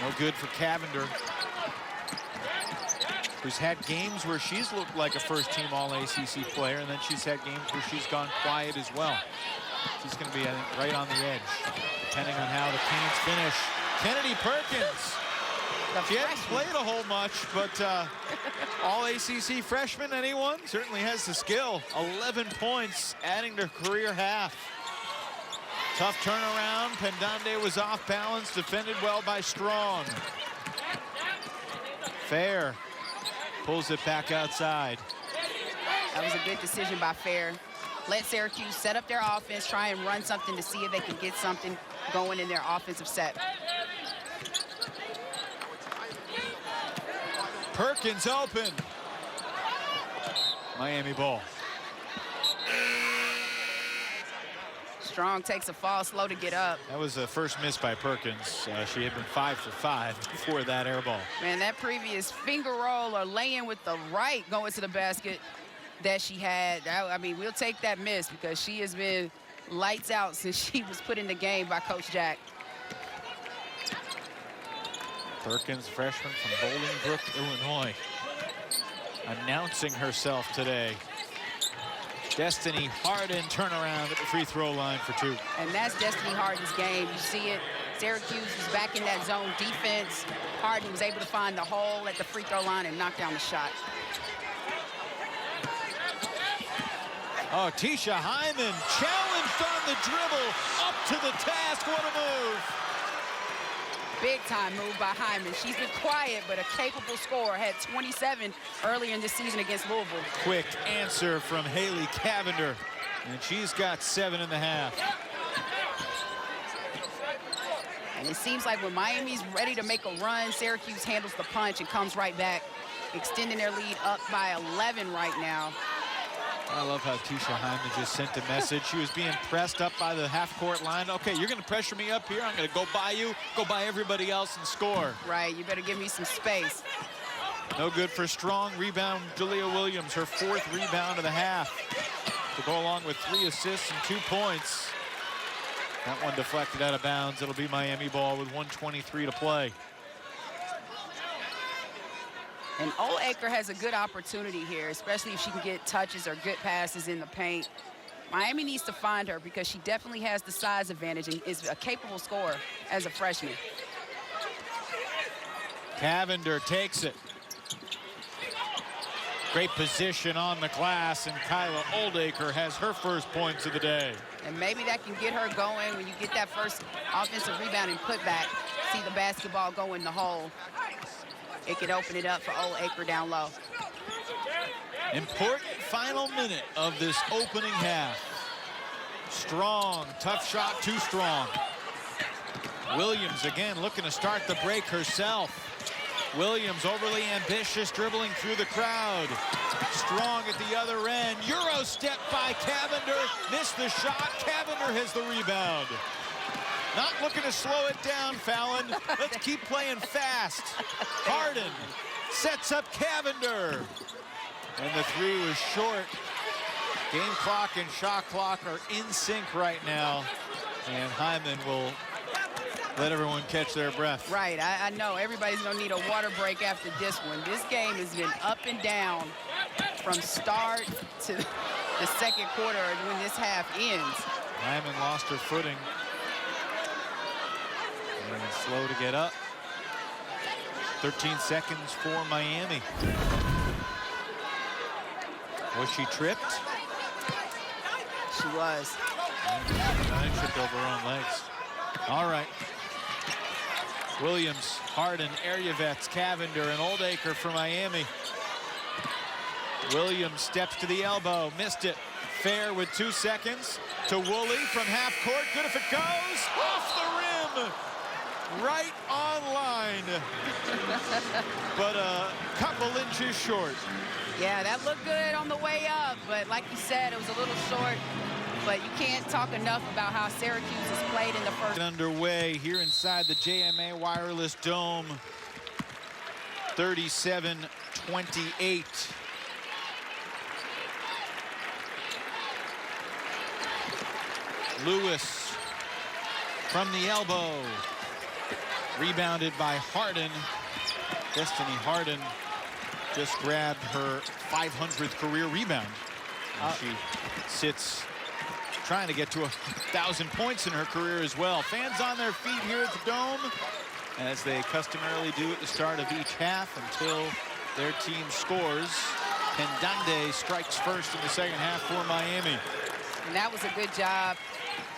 No good for Cavender, who's had games where she's looked like a first-team all-ACC player, and then she's had games where she's gone quiet as well. She's going to be, I think, right on the edge, depending on how the Canes finish. Kennedi Perkins. She hasn't played a whole much, but all ACC freshman, anyone? Certainly has the skill. 11 points, adding to career half. Tough turnaround. Pendande was off balance, defended well by Strong. Fair pulls it back outside. That was a good decision by Fair. Let Syracuse set up their offense, try and run something to see if they can get something going in their offensive set. Perkins open. Miami ball. Strong takes a fall, slow to get up. That was the first miss by Perkins. She had been 5 for 5 before that air ball. Man, that previous finger roll or laying with the right going to the basket that she had, I mean, we'll take that miss because she has been lights out since she was put in the game by Coach Jack. Perkins, freshman from Bolingbrook, Illinois, announcing herself today. Destiny Harden turnaround at the free throw line for 2. And that's Destiny Harden's game. You see it. Syracuse was back in that zone defense. Harden was able to find the hole at the free throw line and knock down the shot. Oh, Tisha Hyman challenged on the dribble, up to the task. What a move. Big time move by Hyman. She's been quiet, but a capable scorer. Had 27 earlier in the season against Louisville. Quick answer from Haley Cavender, and she's got 7.5. And it seems like when Miami's ready to make a run, Syracuse handles the punch and comes right back, extending their lead up by 11 right now. I love how Dyaisha Hyman just sent a message. She was being pressed up by the half-court line. Okay, you're going to pressure me up here. I'm going to go by you, go by everybody else and score. Right, you better give me some space. No good for strong rebound. Jalea Williams, her 4th rebound of the half, to go along with 3 assists and 2 points. That one deflected out of bounds. It'll be Miami ball with 1:23 to play. And Oldacre has a good opportunity here, especially if she can get touches or good passes in the paint. Miami needs to find her because she definitely has the size advantage and is a capable scorer as a freshman. Cavender takes it. Great position on the glass, and Kyla Oldacre has her first points of the day. And maybe that can get her going when you get that first offensive rebound and put back. See the basketball go in the hole. It could open it up for Oldacre down low. Important final minute of this opening half. Strong, tough shot, too strong. Williams again looking to start the break herself. Williams overly ambitious, dribbling through the crowd. Strong at the other end. Euro step by Cavender. Missed the shot. Cavender has the rebound. Not looking to slow it down, Fallon. Let's keep playing fast. Harden sets up Cavender. And the 3 was short. Game clock and shot clock are in sync right now. And Hyman will let everyone catch their breath. Right, I know everybody's gonna need a water break after this one. This game has been up and down from start to the second quarter when this half ends. Hyman lost her footing. And slow to get up. 13 seconds for Miami. Was she tripped? She was. I tripped over her own legs. All right. Williams, Harden, Aryavets, Cavender, and Oldacre for Miami. Williams steps to the elbow, missed it. Fair with 2 seconds to Woolley from half court. Good if it goes. Off the rim. Right on line. But a couple inches short. Yeah, that looked good on the way up, but like you said, it was a little short. But you can't talk enough about how Syracuse has played in the first. Underway here inside the JMA Wireless Dome. 37-28. Lewis from the elbow. Rebounded by Harden. Destiny Harden just grabbed her 500th career rebound. And she sits trying to get to 1,000 points in her career as well. Fans on their feet here at the Dome, as they customarily do at the start of each half until their team scores. Pendande strikes first in the second half for Miami. And that was a good job.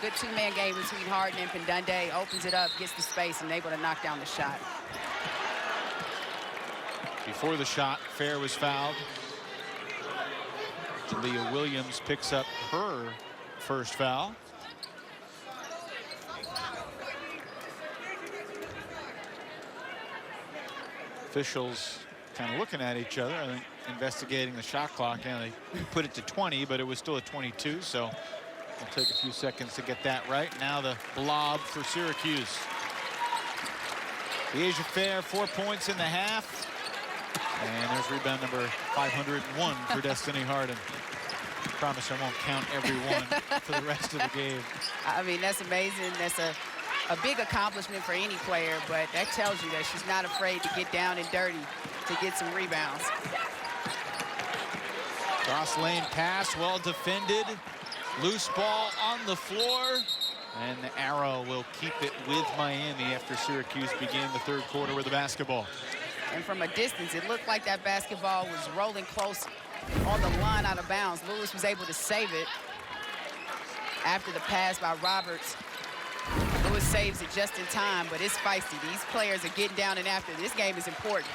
Good two-man game between Harden and Pendande. Opens it up, gets the space, and able to knock down the shot. Before the shot, Fair was fouled. Jalea Williams picks up her first foul. Officials kind of looking at each other, I think, investigating the shot clock. And they put it to 20, but it was still at 22, so it'll take a few seconds to get that right. Now the blob for Syracuse. Dyaisha Fair, 4 points in the half. And there's rebound number 501 for Destiny Harden. I promise I won't count every one for the rest of the game. I mean, that's amazing. That's a big accomplishment for any player, but that tells you that she's not afraid to get down and dirty to get some rebounds. Cross lane pass, well defended. Loose ball on the floor. And the arrow will keep it with Miami after Syracuse began the third quarter with the basketball. And from a distance, it looked like that basketball was rolling close on the line out of bounds. Lewis was able to save it after the pass by Roberts. Lewis saves it just in time, but it's feisty. These players are getting down and after. This game is important.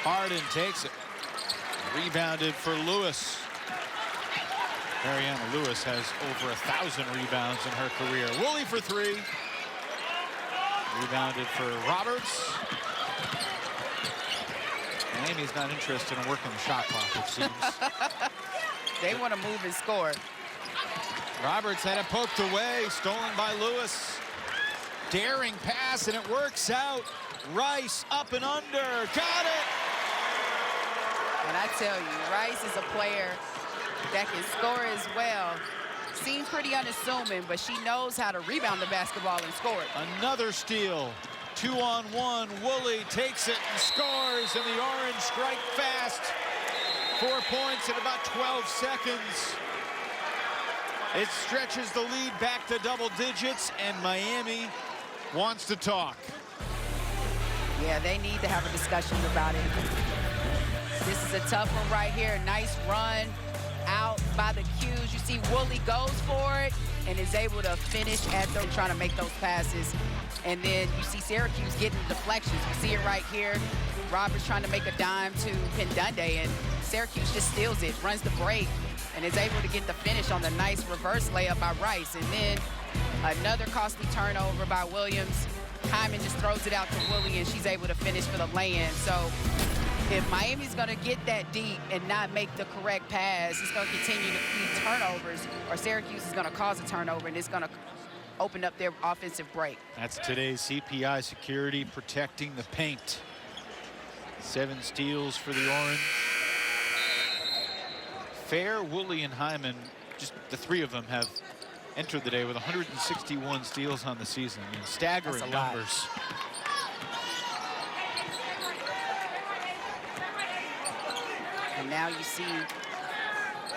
Harden takes it. Rebounded for Lewis. Ariana Lewis has over 1,000 rebounds in her career. Woolley for three. Rebounded for Roberts. Miami's not interested in working the shot clock, it seems. They want to move and score. Roberts had it poked away, stolen by Lewis. Daring pass, and it works out. Rice up and under, got it! And I tell you, Rice is a player that can score as well. Seems pretty unassuming, but she knows how to rebound the basketball and score it. Another steal. 2-on-1. Woolley takes it and scores, and the Orange strike fast. 4 points in about 12 seconds. It stretches the lead back to double digits, and Miami wants to talk. Yeah, they need to have a discussion about it. This is a tough one right here. Nice run out by the cues. You see Woolley goes for it and is able to finish at them, trying to make those passes. And then you see Syracuse getting deflections. You see it right here. Roberts trying to make a dime to Pendunde, and Syracuse just steals it, runs the break, and is able to get the finish on the nice reverse layup by Rice. And then another costly turnover by Williams. Hyman just throws it out to Woolley, and she's able to finish for the lay-in. So if Miami's going to get that deep and not make the correct pass, it's going to continue to be turnovers, or Syracuse is going to cause a turnover, and it's going to open up their offensive break. That's today's CPI security, protecting the paint. 7 steals for the Orange. Fair, Woolley, and Hyman, just the 3 of them have entered the day with 161 steals on the season. I mean, staggering numbers. And now you see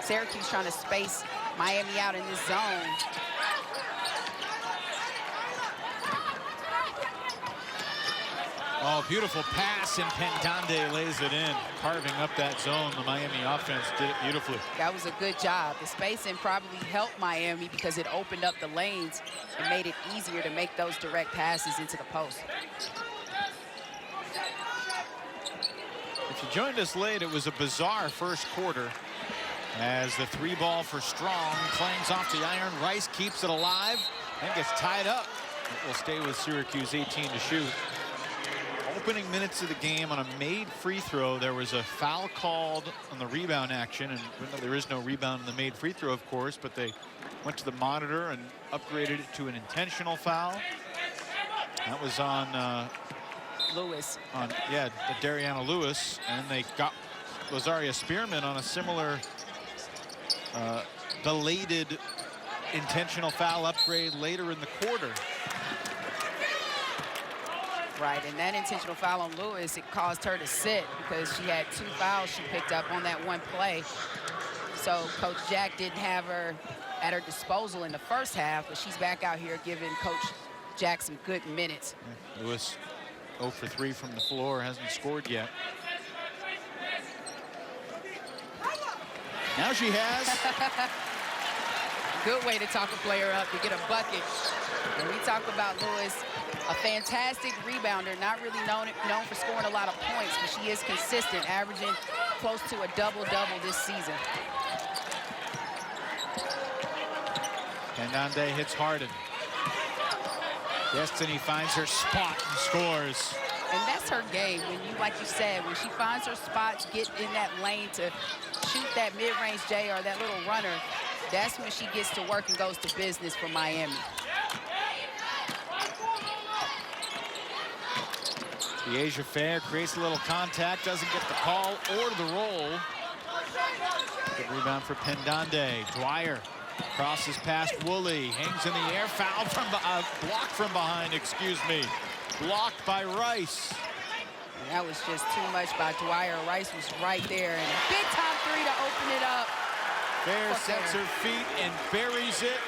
Syracuse trying to space Miami out in this zone. Oh, beautiful pass, and Pendunde lays it in, carving up that zone. The Miami offense did it beautifully. That was a good job. The spacing probably helped Miami because it opened up the lanes and made it easier to make those direct passes into the post. If you joined us late, it was a bizarre first quarter as the 3-ball for Strong clangs off the iron. Rice keeps it alive and gets tied up. It will stay with Syracuse, 18 to shoot. Opening minutes of the game, on a made free throw, there was a foul called on the rebound action, and there is no rebound in the made free throw, of course, but they went to the monitor and upgraded it to an intentional foul. That was on Lewis. Dariana Lewis, and they got Lazaria Spearman on a similar belated intentional foul upgrade later in the quarter. Right, and that intentional foul on Lewis, it caused her to sit because she had 2 fouls she picked up on that one play. So Coach Jack didn't have her at her disposal in the first half, but she's back out here giving Coach Jack some good minutes. Lewis 0 for 3 from the floor, hasn't scored yet. Now she has. Good way to talk a player up, to get a bucket. When we talk about Lewis, a fantastic rebounder, not really known for scoring a lot of points, but she is consistent, averaging close to a double-double this season. Pendunde hits Harden. Destiny finds her spot and scores. And that's her game. When you, like you said, when she finds her spots, get in that lane to shoot that mid-range J or that little runner, that's when she gets to work and goes to business for Miami. Dyaisha Fair creates a little contact, doesn't get the call or the roll. Good rebound for Pendunde. Dwyer crosses past Woolley, hangs in the air, foul from blocked from behind, excuse me. Blocked by Rice. And that was just too much by Dwyer. Rice was right there, and a big-time 3 to open it up. Fair sets her feet and buries it.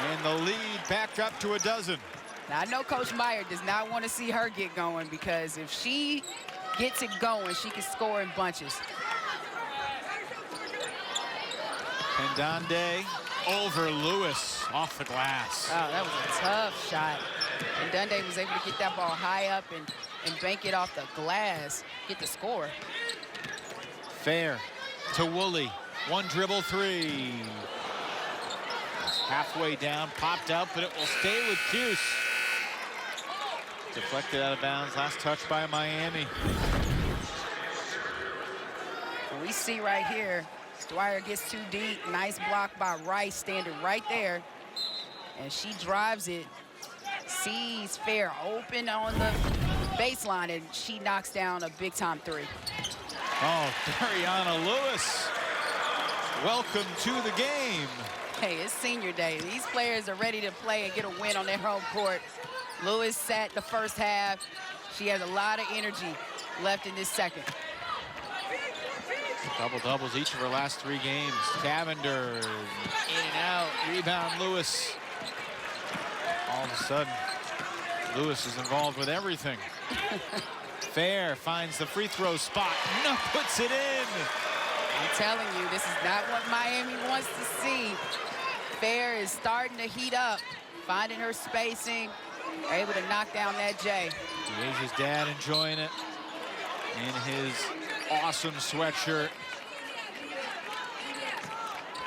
And the lead back up to 12. Now, I know Coach Meyer does not want to see her get going, because if she gets it going, she can score in bunches. Pendunde over Lewis off the glass. Oh, that was a tough shot. And Pendunde was able to get that ball high up and bank it off the glass, get the score. Fair to Woolley. One dribble three. It's halfway down, popped up, but it will stay with Cuse. Deflected out of bounds. Last touch by Miami. We see right here, Dwyer gets too deep. Nice block by Rice, standing right there. And she drives it. Sees Fair open on the baseline, and she knocks down a big-time three. Oh, Dariana Lewis. Welcome to the game. Hey, it's senior day. These players are ready to play and get a win on their home court. Lewis sat the first half. She has a lot of energy left in this second. Double-doubles each of her last 3 games. Cavender in and out. Rebound Lewis. All of a sudden, Lewis is involved with everything. Fair finds the free throw spot. No, puts it in. I'm telling you, this is not what Miami wants to see. Fair is starting to heat up, finding her spacing, able to knock down that J. Dyaisha's dad enjoying it in his awesome sweatshirt.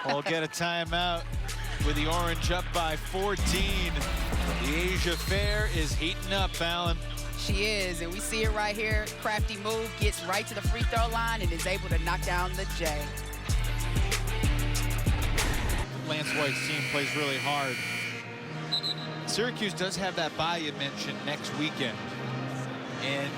We'll get a timeout with the Orange up by 14. Dyaisha Fair is heating up, Alan. She is, and we see it right here. Crafty move, gets right to the free throw line and is able to knock down the J. Lance White's team plays really hard. Syracuse does have that bye you mentioned next weekend. And,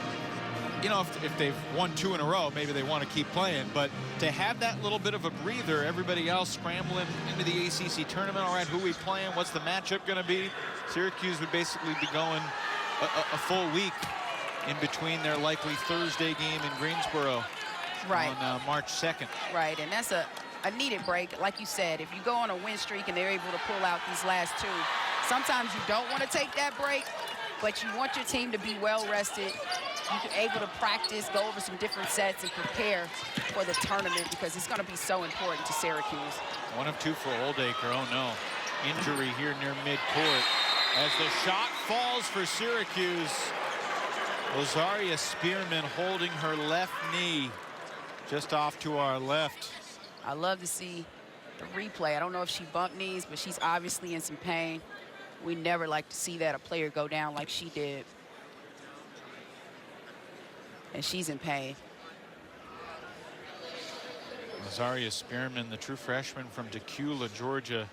you know, if they've won 2 in a row, maybe they want to keep playing. But to have that little bit of a breather, everybody else scrambling into the ACC tournament, all right, who we playing, what's the matchup going to be? Syracuse would basically be going a full week in between their likely Thursday game in Greensboro on March 2nd. Right, and that's a needed break. Like you said, if you go on a win streak and they're able to pull out these last 2, sometimes you don't want to take that break, but you want your team to be well rested. You're able to practice, go over some different sets, and prepare for the tournament because it's going to be so important to Syracuse. 1 of 2 for Oldacre. Oh, no. Injury here near midcourt. As the shot falls for Syracuse, Lazaria Spearman holding her left knee just off to our left. I love to see the replay. I don't know if she bumped knees, but she's obviously in some pain. We never like to see that, a player go down like she did. And she's in pain. Lazaria Spearman, the true freshman from Decula, Georgia.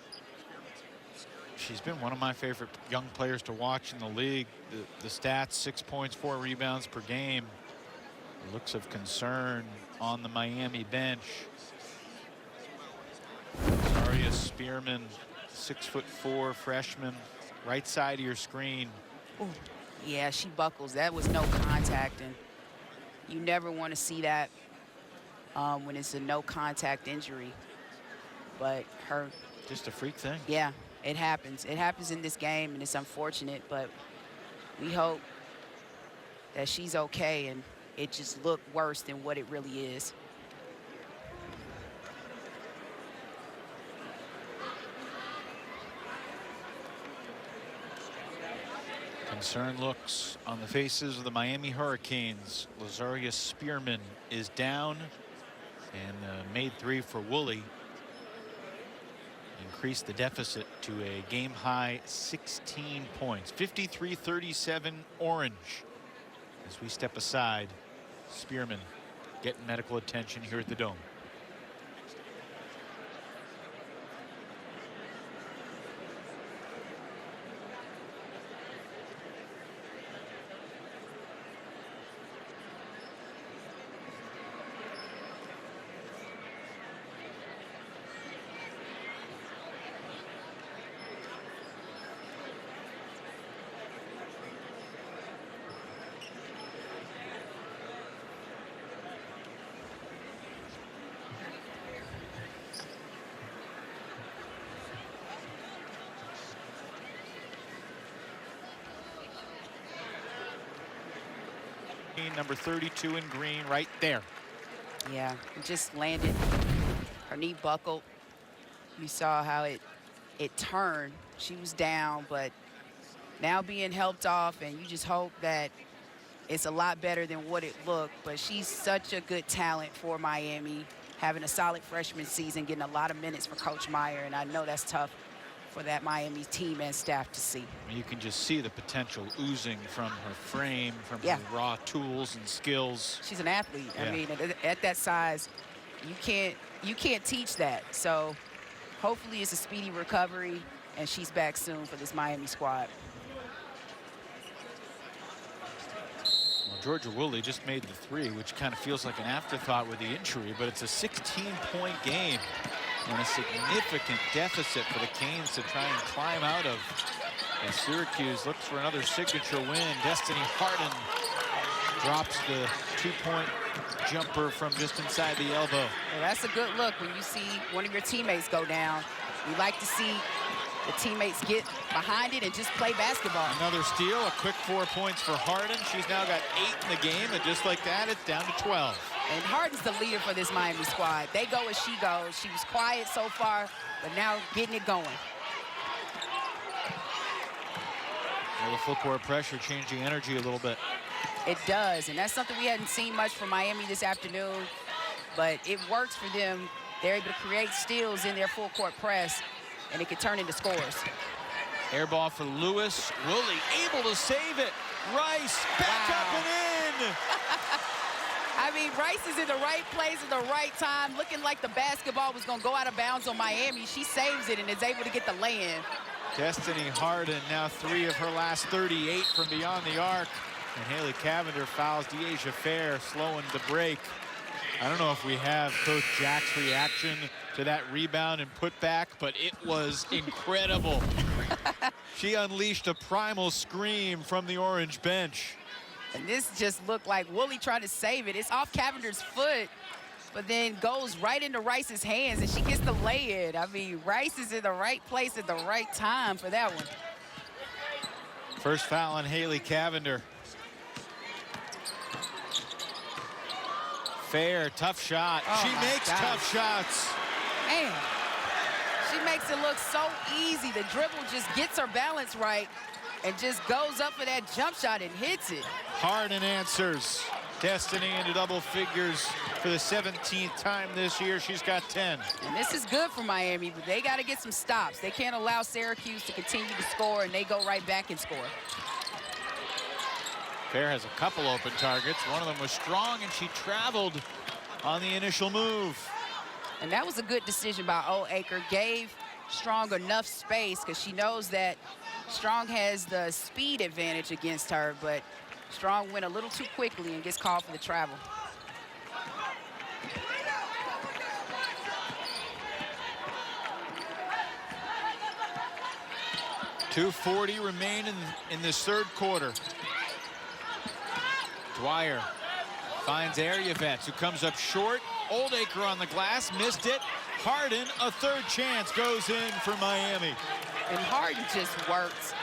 She's been one of my favorite young players to watch in the league. The stats, 6 points, 4 rebounds per game. Looks of concern on the Miami bench. Lazaria Spearman, 6'4" freshman, right side of your screen. Ooh, yeah, she buckles. That was no contact, and you never want to see that when it's a no contact injury. But her, just a freak thing. Yeah. It happens. It happens in this game, and it's unfortunate, but we hope that she's okay and it just looked worse than what it really is. Concerned looks on the faces of the Miami Hurricanes. Lazaria Spearman is down and made 3 for Woolley. Increased the deficit to a game-high 16 points. 53-37 Orange. As we step aside, Spearman getting medical attention here at the Dome. Number 32 in green right there. Yeah, it just landed. Her knee buckled. You saw how it turned. She was down, but now being helped off, and you just hope that it's a lot better than what it looked. But she's such a good talent for Miami. having a solid freshman season, getting a lot of minutes for Coach Meyer, and I know that's tough for that Miami team and staff to see. You can just see the potential oozing from her frame, from her raw tools and skills. She's an athlete. I mean, at that size, you can't teach that. So hopefully it's a speedy recovery, and she's back soon for this Miami squad. Well, Georgia Woolley just made the three, which kind of feels like an afterthought with the injury, but it's a 16-point game and a significant deficit for the Canes to try and climb out of. As Syracuse looks for another signature win. Destiny Harden drops the 2-point jumper from just inside the elbow. Well, that's a good look when you see one of your teammates go down. We like to see the teammates get behind it and just play basketball. Another steal, a quick 4 points for Harden. She's now got 8 in the game, and just like that, it's down to 12. And Harden's the leader for this Miami squad. They go as she goes. She was quiet so far, but now getting it going. Well, the full court pressure changing energy a little bit. It does, and that's something we hadn't seen much from Miami this afternoon, but it works for them. They're able to create steals in their full court press, and it can turn into scores. Air ball for Lewis. Woolley able to save it. Rice back up and in. I mean, Rice is in the right place at the right time, looking like the basketball was going to go out of bounds on Miami. She saves it and is able to get the lay-in. Destiny Harden now 3 of her last 38 from beyond the arc. And Haley Cavender fouls Dyaisha Fair, slowing the break. I don't know if we have Coach Jack's reaction to that rebound and putback, but it was incredible. She unleashed a primal scream from the orange bench. And this just looked like Woolley trying to save it. It's off Cavender's foot, but then goes right into Rice's hands, and she gets the lay-in. I mean, Rice is in the right place at the right time for that one. First foul on Haley Cavender. Fair, tough shot. She makes tough shots. Man, she makes it look so easy. The dribble just gets her balance right and just goes up for that jump shot and hits it. Harden answers. Destiny into double figures for the 17th time this year. She's got 10. And this is good for Miami, but they got to get some stops. They can't allow Syracuse to continue to score, and they go right back and score. Fair has a couple open targets. One of them was strong, and she traveled on the initial move. And that was a good decision by Oldacre. Gave Strong enough space because she knows that Strong has the speed advantage against her, but Strong went a little too quickly and gets called for the travel. .240 remain in this third quarter. Dwyer finds Ariavets, who comes up short. Oldacre on the glass, missed it. Harden, a third chance, goes in for Miami. And Harden just works.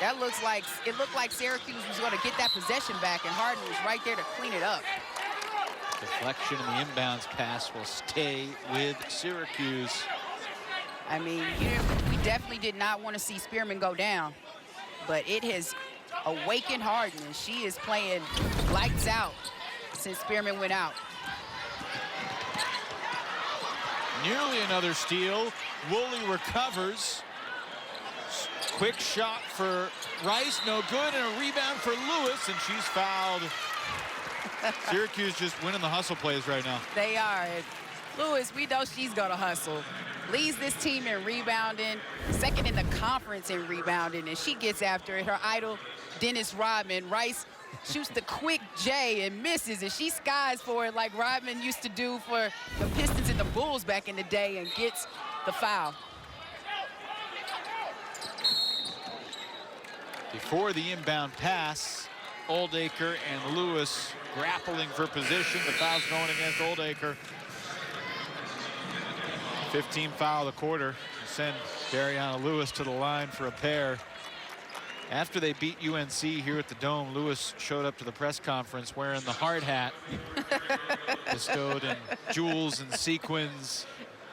That looks like, it looked like Syracuse was going to get that possession back, and Harden was right there to clean it up. Deflection and the inbounds pass will stay with Syracuse. I mean, we definitely did not want to see Spearman go down, but it has awakened Harden, and she is playing lights out since Spearman went out. Nearly another steal. Woolley recovers. Quick shot for Rice, no good, and a rebound for Lewis, and she's fouled. Syracuse just winning the hustle plays right now. They are. And Lewis, we know she's going to hustle. Leads this team in rebounding, second in the conference in rebounding, and she gets after it. Her idol, Dennis Rodman. Rice shoots the quick J and misses, and she skies for it like Rodman used to do for the Pistons and the Bulls back in the day, and gets the foul. Before the inbound pass, Oldacre and Lewis grappling for position. The foul's going against Oldacre. 15 foul of the quarter. Send Dariana Lewis to the line for a pair. After they beat UNC here at the Dome, Lewis showed up to the press conference wearing the hard hat bestowed in jewels and sequins.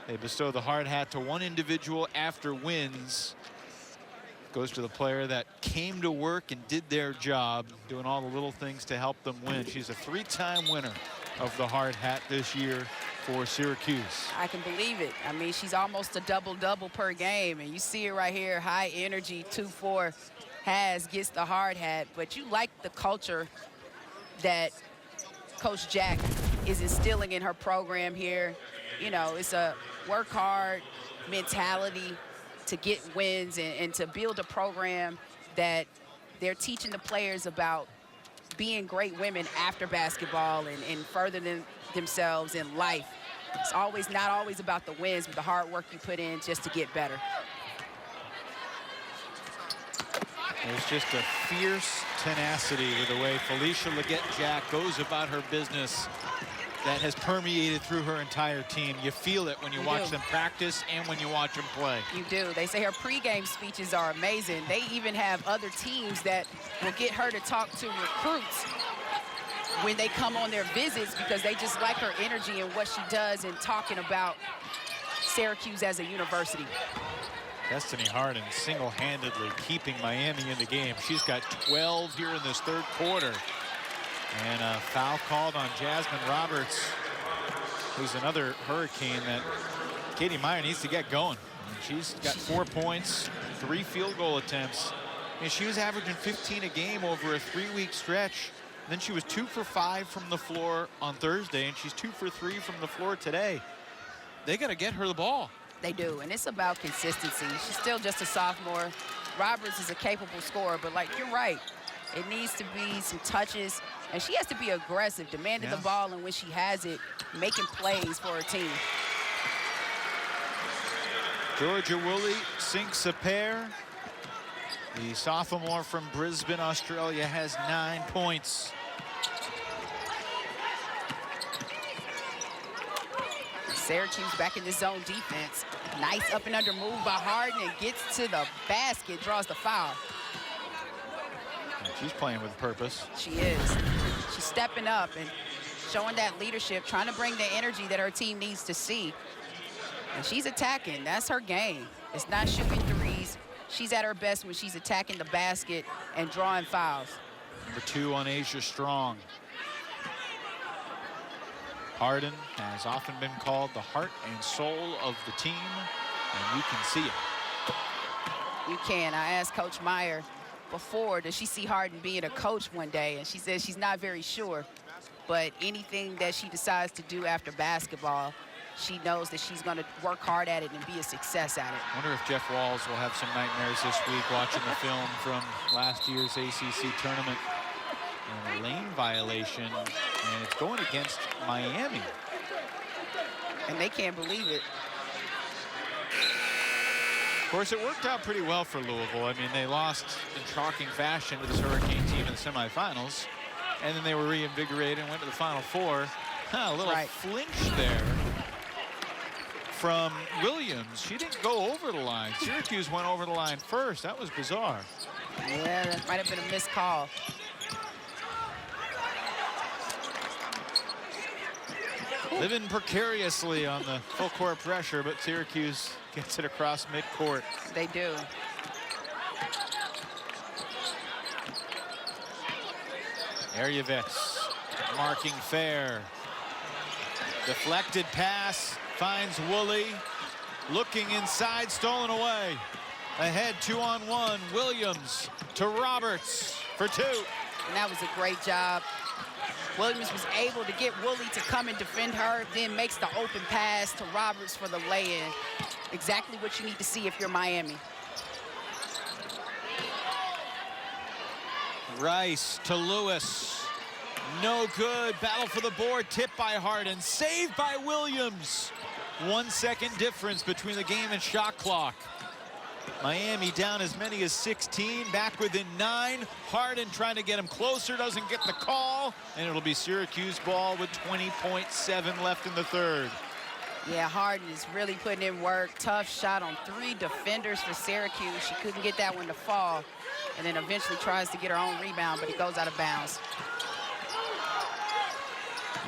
They bestow the hard hat to one individual after wins. Goes to the player that came to work and did their job, doing all the little things to help them win. She's a 3-time winner of the hard hat this year. for Syracuse. I can believe it. I mean, she's almost a double-double per game, and you see it right here, high energy, 2-4 gets the hard hat, but you like the culture that Coach Jack is instilling in her program here. You know, it's a work hard mentality to get wins and to build a program that they're teaching the players about being great women after basketball and furthering themselves in life. It's not always about the wins, but the hard work you put in just to get better. There's just a fierce tenacity with the way Felicia Leggett-Jack goes about her business that has permeated through her entire team. You feel it when you watch them practice and when you watch them play. You do. They say her pregame speeches are amazing. They even have other teams that will get her to talk to recruits when they come on their visits because they just like her energy and what she does in talking about Syracuse as a university. Destiny Harden single-handedly keeping Miami in the game. She's got 12 here in this third quarter. And a foul called on Jasmine Roberts, who's another Hurricane that Katie Meyer needs to get going. I mean, she's got 4 points, 3 field goal attempts. I mean, she was averaging 15 a game over a 3-week stretch. And then she was 2 for 5 from the floor on Thursday, and she's 2 for 3 from the floor today. They got to get her the ball. They do, and it's about consistency. She's still just a sophomore. Roberts is a capable scorer, but like you're right, it needs to be some touches, and she has to be aggressive, demanding the ball, and when she has it, making plays for her team. Georgia Woolley sinks a pair. The sophomore from Brisbane, Australia, has 9 points. Syracuse back in the zone defense. Nice up and under move by Harden and gets to the basket, draws the foul. And she's playing with purpose. She is. She's stepping up and showing that leadership, trying to bring the energy that her team needs to see. And she's attacking. That's her game. It's not shooting threes. She's at her best when she's attacking the basket and drawing fouls. Number 2 on Asia Strong. Harden has often been called the heart and soul of the team, and you can see it. You can. I asked Coach Meyer before, does she see Harden being a coach one day? And she says she's not very sure, but anything that she decides to do after basketball, she knows that she's going to work hard at it and be a success at it. I wonder if Jeff Walls will have some nightmares this week watching the film from last year's ACC tournament. And a lane violation, and it's going against Miami. And they can't believe it. Of course, it worked out pretty well for Louisville. I mean, they lost in shocking fashion to this Hurricane team in the semifinals, and then they were reinvigorated and went to the Final Four. A little flinch there from Williams. She didn't go over the line. Syracuse went over the line first. That was bizarre. Yeah, that might have been a missed call. Living precariously on the full court pressure, but Syracuse gets it across midcourt. They do. Aryevets marking fair. Deflected pass finds Woolley. Looking inside, stolen away. Ahead 2-on-1. Williams to Roberts for 2. And that was a great job. Williams was able to get Woolley to come and defend her, then makes the open pass to Roberts for the lay-in. Exactly what you need to see if you're Miami. Rice to Lewis. No good. Battle for the board. Tipped by Harden. Saved by Williams. 1 second difference between the game and shot clock. Miami down as many as 16, back within 9. Harden trying to get him closer, doesn't get the call, and it'll be Syracuse ball with 20.7 left in the third. Yeah, Harden is really putting in work. Tough shot on 3 defenders for Syracuse. She couldn't get that one to fall, and then eventually tries to get her own rebound, but it goes out of bounds.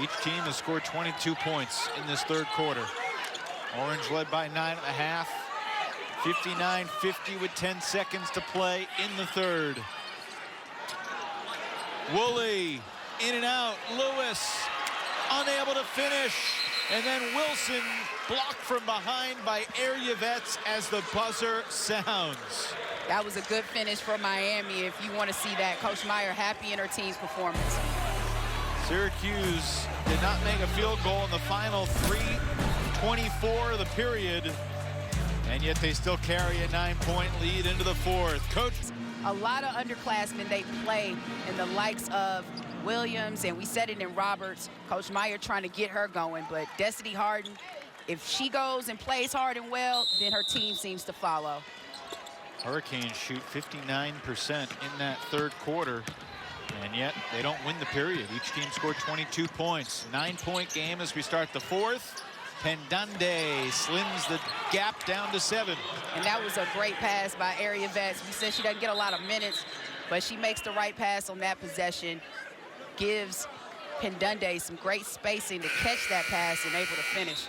Each team has scored 22 points in this third quarter. Orange led by 9.5. 59-50 with 10 seconds to play in the third. Woolley in and out. Lewis unable to finish. And then Wilson blocked from behind by Arievets as the buzzer sounds. That was a good finish for Miami if you want to see that. Coach Meyer happy in her team's performance. Syracuse did not make a field goal in the final 3:24 of the period, and yet they still carry a 9-point lead into the fourth. Coach. A lot of underclassmen they play in the likes of Williams, and we said it in Roberts. Coach Meyer trying to get her going, but Destiny Harden, if she goes and plays hard and well, then her team seems to follow. Hurricanes shoot 59% in that third quarter, and yet they don't win the period. Each team scored 22 points. 9-point game as we start the fourth. Pendande slims the gap down to 7. And that was a great pass by Arievets. We said she doesn't get a lot of minutes, but she makes the right pass on that possession. Gives Pendande some great spacing to catch that pass and able to finish.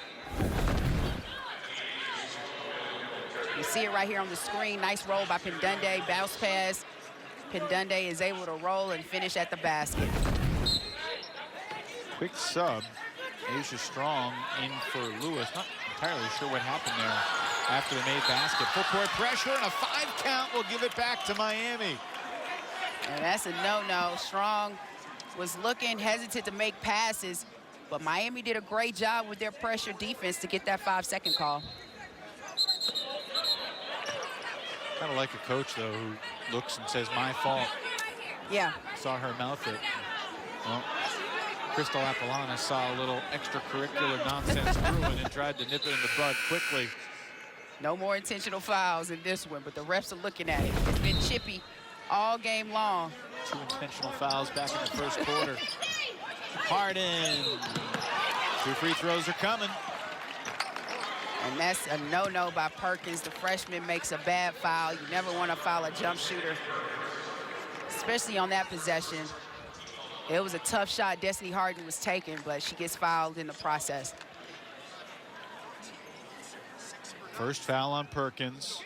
You see it right here on the screen. Nice roll by Pendande, bounce pass. Pendande is able to roll and finish at the basket. Quick sub. Dyaisha Strong in for Lewis. Not entirely sure what happened there after the made basket. Full court pressure and a 5 count will give it back to Miami. And that's a no-no. Strong was looking hesitant to make passes, but Miami did a great job with their pressure defense to get that 5-second call. Kind of like a coach, though, who looks and says, my fault. Yeah. Saw her mouth it. Well, Crystal Apollona saw a little extracurricular nonsense brewing and tried to nip it in the bud quickly. No more intentional fouls in this one, but the refs are looking at it. It's been chippy all game long. 2 intentional fouls back in the first quarter. Harden. 2 free throws are coming. And that's a no-no by Perkins. The freshman makes a bad foul. You never want to foul a jump shooter, especially on that possession. It was a tough shot Destiny Harden was taking, but she gets fouled in the process. First foul on Perkins.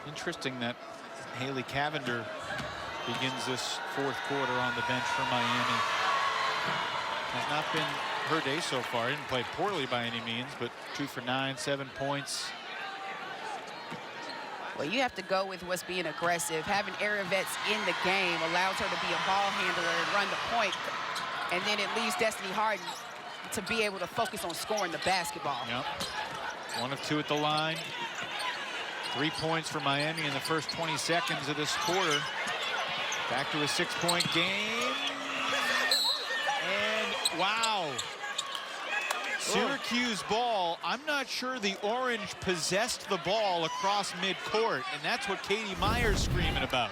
Interesting that Haley Cavender begins this fourth quarter on the bench for Miami. Has not been her day so far. Didn't play poorly by any means, but 2 for 9, 7 points. Well, you have to go with what's being aggressive. Having Arievets in the game allows her to be a ball handler and run the point. And then it leaves Destiny Harden to be able to focus on scoring the basketball. Yep. 1 of 2 at the line. 3 points for Miami in the first 20 seconds of this quarter. Back to a 6-point game. And wow. Syracuse ball. I'm not sure the Orange possessed the ball across midcourt, and that's what Katie Meyer's screaming about.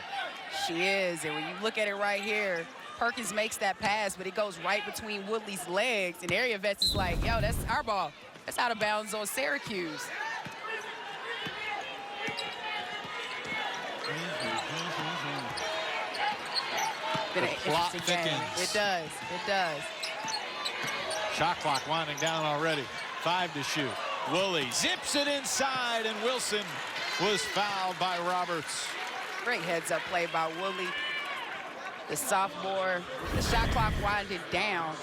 She is, and when you look at it right here, Perkins makes that pass, but it goes right between Woolley's legs, and Arievets is like, yo, that's our ball. That's out of bounds on Syracuse. Been an interesting game. It does, it does. Shot clock winding down already. 5 to shoot. Woolley zips it inside, and Wilson was fouled by Roberts. Great heads-up play by Woolley. The sophomore, the shot clock winded down,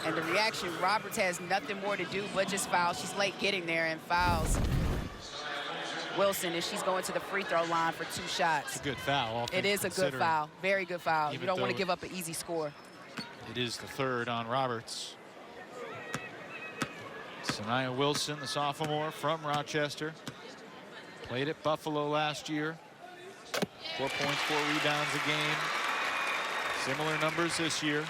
and the reaction, Roberts has nothing more to do but just foul. She's late getting there and fouls Wilson, and she's going to the free throw line for 2 shots. It's a good foul. It is a good foul, very good foul. You don't want to give up an easy score. It is the 3rd on Roberts. Sanaya Wilson, the sophomore from Rochester. Played at Buffalo last year. 4 points, 4 rebounds a game. Similar numbers this year.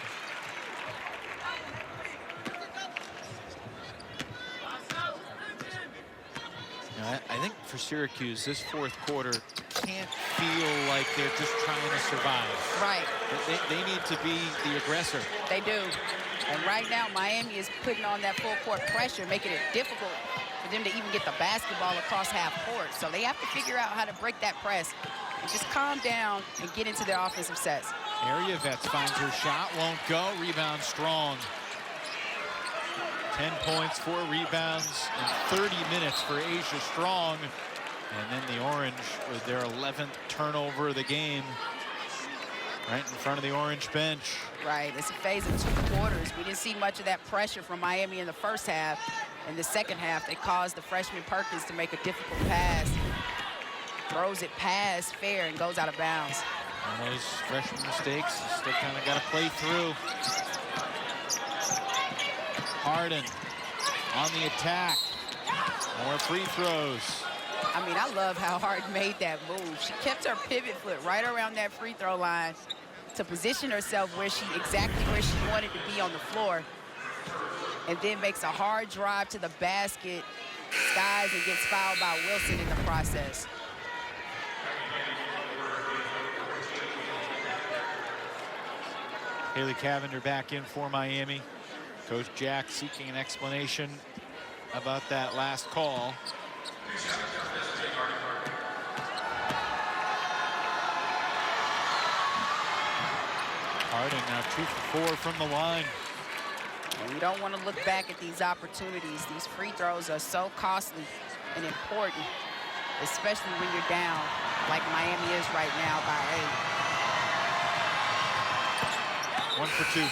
Now, I think for Syracuse, this fourth quarter can't feel like they're just trying to survive. Right. They need to be the aggressor. They do. And right now, Miami is putting on that full court pressure, making it difficult for them to even get the basketball across half court. So they have to figure out how to break that press and just calm down and get into their offensive sets. Arievets finds her shot, won't go. Rebound Strong. 10 points, 4 rebounds, and 30 minutes for Dyaisha Strong. And then the Orange with their 11th turnover of the game. Right in front of the orange bench. Right, it's a phase of 2 quarters. We didn't see much of that pressure from Miami in the first half. In the second half, they caused the freshman Perkins to make a difficult pass. Throws it past Fair and goes out of bounds. And those freshman mistakes still kind of got to play through. Harden on the attack. More free throws. I mean, I love how Harden made that move. She kept her pivot foot right around that free throw line to position herself exactly where she wanted to be on the floor. And then makes a hard drive to the basket, skies, and gets fouled by Wilson in the process. Haley Cavender back in for Miami. Coach Jack seeking an explanation about that last call. Harden now 2 for 4 from the line. And you don't want to look back at these opportunities. These free throws are so costly and important, especially when you're down like Miami is right now by 8. 1 for 2.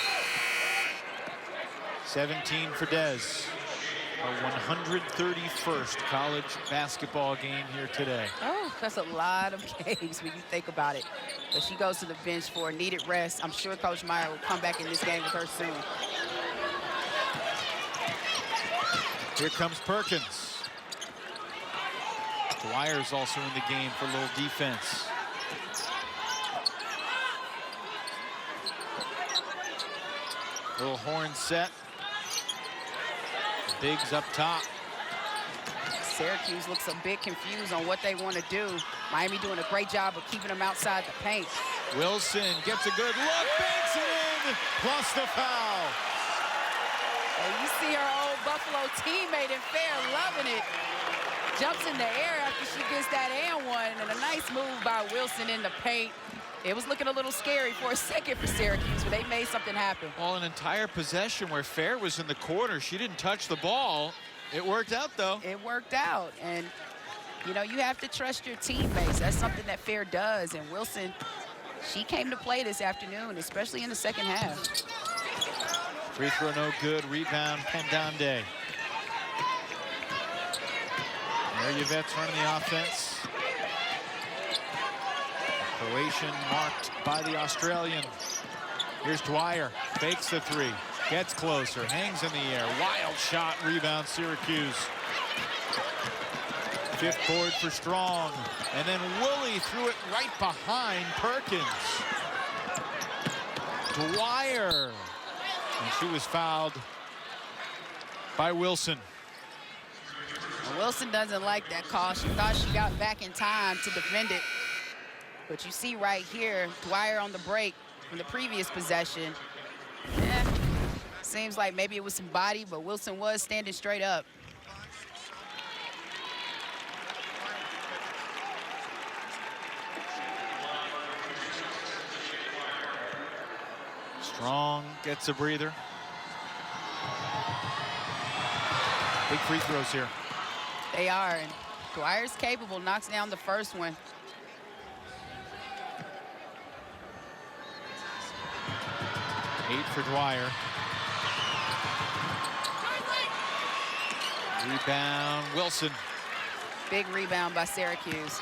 17 for Dez. Our 131st college basketball game here today. Oh, that's a lot of games when you think about it. But she goes to the bench for a needed rest. I'm sure Coach Meyer will come back in this game with her soon. Here comes Perkins. Dwyer's also in the game for a little defense. Little horn set. The bigs up top. Syracuse looks a bit confused on what they want to do. Miami doing a great job of keeping them outside the paint. Wilson gets a good look, banks it in, plus the foul. And you see her old Buffalo teammate in Fair loving it. Jumps in the air after she gets that and one, and a nice move by Wilson in the paint. It was looking a little scary for a second for Syracuse, but they made something happen. Well, an entire possession where Fair was in the corner. She didn't touch the ball. It worked out, though. It worked out, and you know, you have to trust your teammates. That's something that Fair does, and Wilson, she came to play this afternoon, especially in the second half. Free throw no good, rebound Pendande. Area vets running the offense. Croatian marked by the Australian. Here's Dwyer, fakes the 3, gets closer, hangs in the air, wild shot, rebound Syracuse. 5th board for Strong, and then Woolley threw it right behind Perkins. Dwyer, and she was fouled by Wilson. Well, Wilson doesn't like that call. She thought she got back in time to defend it. But you see right here, Dwyer on the break from the previous possession. Seems like maybe it was some body, but Wilson was standing straight up. Strong gets a breather. Big free throws here. They are, and Dwyer's capable, knocks down the first one. Eight for Dwyer. Rebound, Wilson. Big rebound by Syracuse.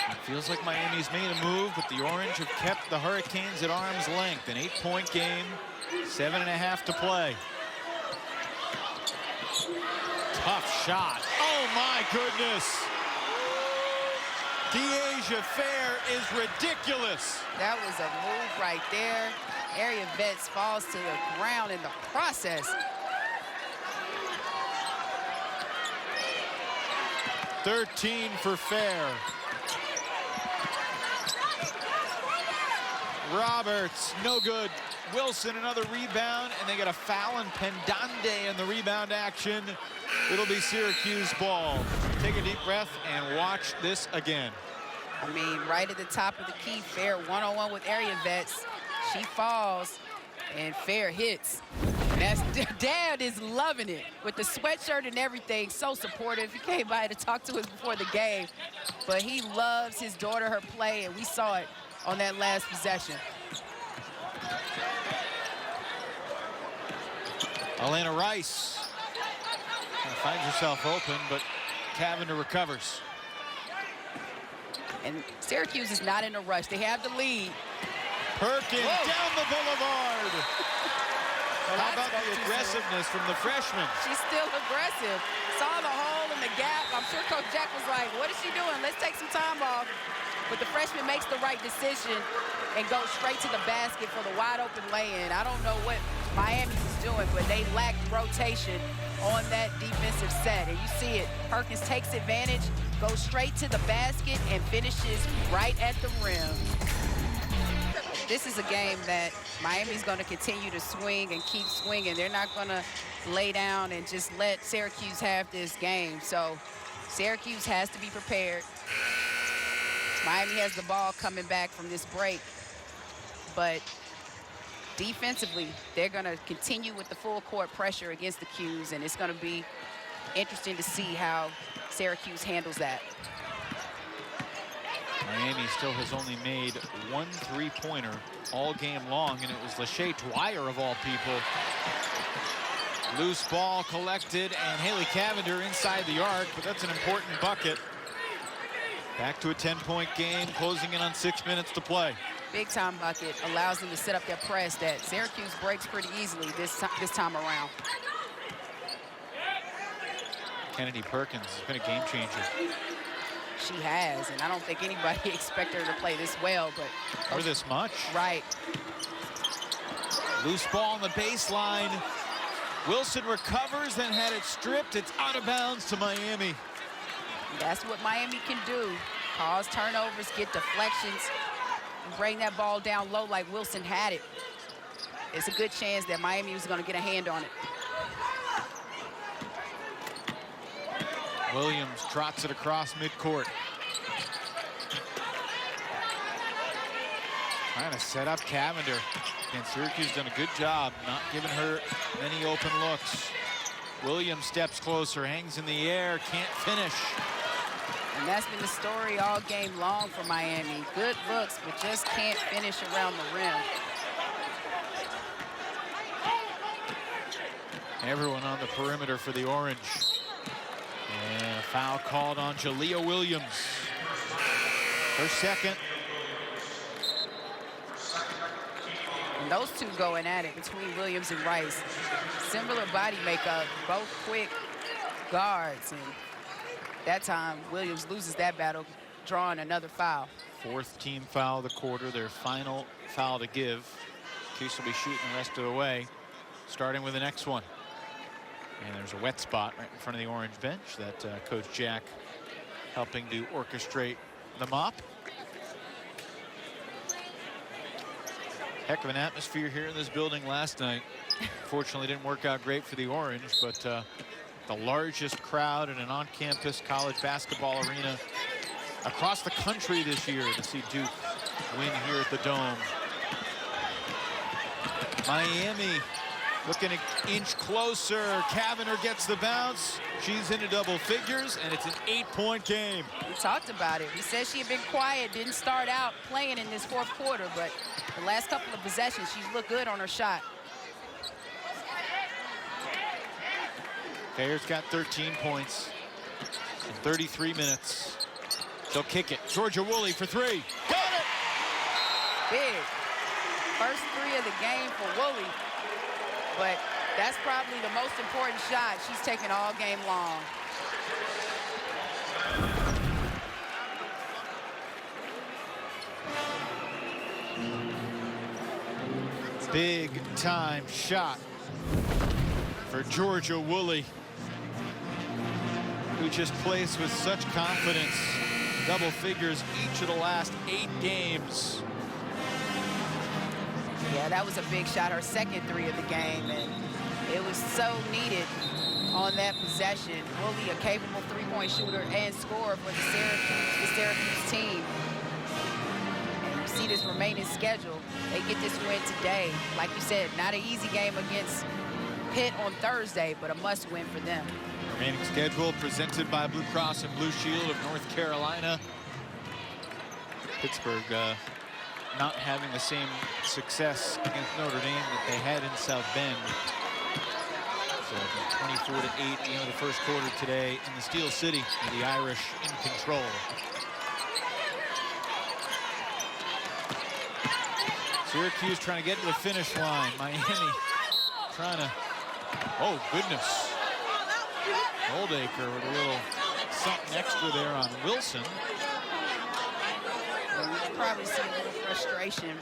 It feels like Miami's made a move, but the Orange have kept the Hurricanes at arm's length. An 8-point game, 7.5 to play. Tough shot. Oh my goodness. Dyaisha Fair is ridiculous. That was a move right there. Area Vets falls to the ground in the process. $13 for Fair. Roberts, no good. Wilson, another rebound, and they get a foul, and Pendande in the rebound action. It'll be Syracuse ball. Take a deep breath and watch this again. I mean, right at the top of the key, Fair one-on-one with Area Vets. She falls, and Fair hits. And Dad is loving it with the sweatshirt and everything. So supportive. He came by to talk to us before the game, but he loves his daughter, her play, and we saw it on that last possession. Alaina Rice finds herself open, but Cavender recovers. And Syracuse is not in a rush. They have the lead. Perkins down the boulevard. How about the aggressiveness from the freshman? She's still aggressive. Saw the hole in the gap. I'm sure Coach Jack was like, what is she doing? Let's take some time off. But the freshman makes the right decision and goes straight to the basket for the wide open lay-in. I don't know what Miami was doing, but they lacked rotation on that defensive set. And you see it. Perkins takes advantage, goes straight to the basket, and finishes right at the rim. This is a game that Miami's going to continue to swing and keep swinging. They're not going to lay down and just let Syracuse have this game. So Syracuse has to be prepared. Miami has the ball coming back from this break. But defensively, they're going to continue with the full court pressure against the Qs, and it's going to be interesting to see how Syracuse handles that. Miami still has only made 1 3-pointer all game long, and it was Lachey Dwyer of all people. Loose ball collected, and Haley Cavender inside the arc, but that's an important bucket. Back to a 10-point game, closing in on 6 minutes to play. Big time bucket allows them to set up their press that Syracuse breaks pretty easily this time around. Kennedi Perkins has been a game changer. She has, and I don't think anybody expected her to play this well, but... Or this much. Right. Loose ball on the baseline. Wilson recovers, then had it stripped. It's out of bounds to Miami. That's what Miami can do. Cause turnovers, get deflections, and bring that ball down low like Wilson had it. It's a good chance that Miami was going to get a hand on it. Williams trots it across midcourt. Trying to set up Cavender. And Syracuse done a good job not giving her many open looks. Williams steps closer, hangs in the air, can't finish. And that's been the story all game long for Miami. Good looks, but just can't finish around the rim. Everyone on the perimeter for the Orange. And a foul called on Jalea Williams. Her second. And those two going at it between Williams and Rice. Similar body makeup, both quick guards. And that time, Williams loses that battle, drawing another foul. 4th team foul of the quarter, their final foul to give. Case will be shooting the rest of the way, starting with the next one. And there's a wet spot right in front of the Orange bench that Coach Jack helping to orchestrate the mop. Heck of an atmosphere here in this building last night. Fortunately, didn't work out great for the Orange, but the largest crowd in an on-campus college basketball arena across the country this year to see Duke win here at the Dome. Miami looking an inch closer. Cavender gets the bounce. She's into double figures, and it's an 8-point game. We talked about it. We said she had been quiet, didn't start out playing in this 4th quarter, but the last couple of possessions, she's looked good on her shot. Fayer's got 13 points in 33 minutes. She'll kick it. Georgia Woolley for 3. Got it! Big. First 3 of the game for Woolley. But that's probably the most important shot she's taken all game long. Big time shot for Georgia Woolley, who just plays with such confidence. Double figures each of the last 8 games. Yeah, that was a big shot, her second 3 of the game, and it was so needed on that possession. Woolley, a capable 3-point shooter and scorer for the Syracuse team. And you see this remaining schedule. They get this win today. Like you said, not an easy game against Pitt on Thursday, but a must-win for them. Remaining schedule presented by Blue Cross and Blue Shield of North Carolina. Pittsburgh not having the same success against Notre Dame that they had in South Bend. So 24-8 at the end of the first quarter today in the Steel City, and the Irish in control. Syracuse trying to get to the finish line. Miami trying to, oh goodness. Oldacre with a little something extra there on Wilson. Well, you can probably see a little frustration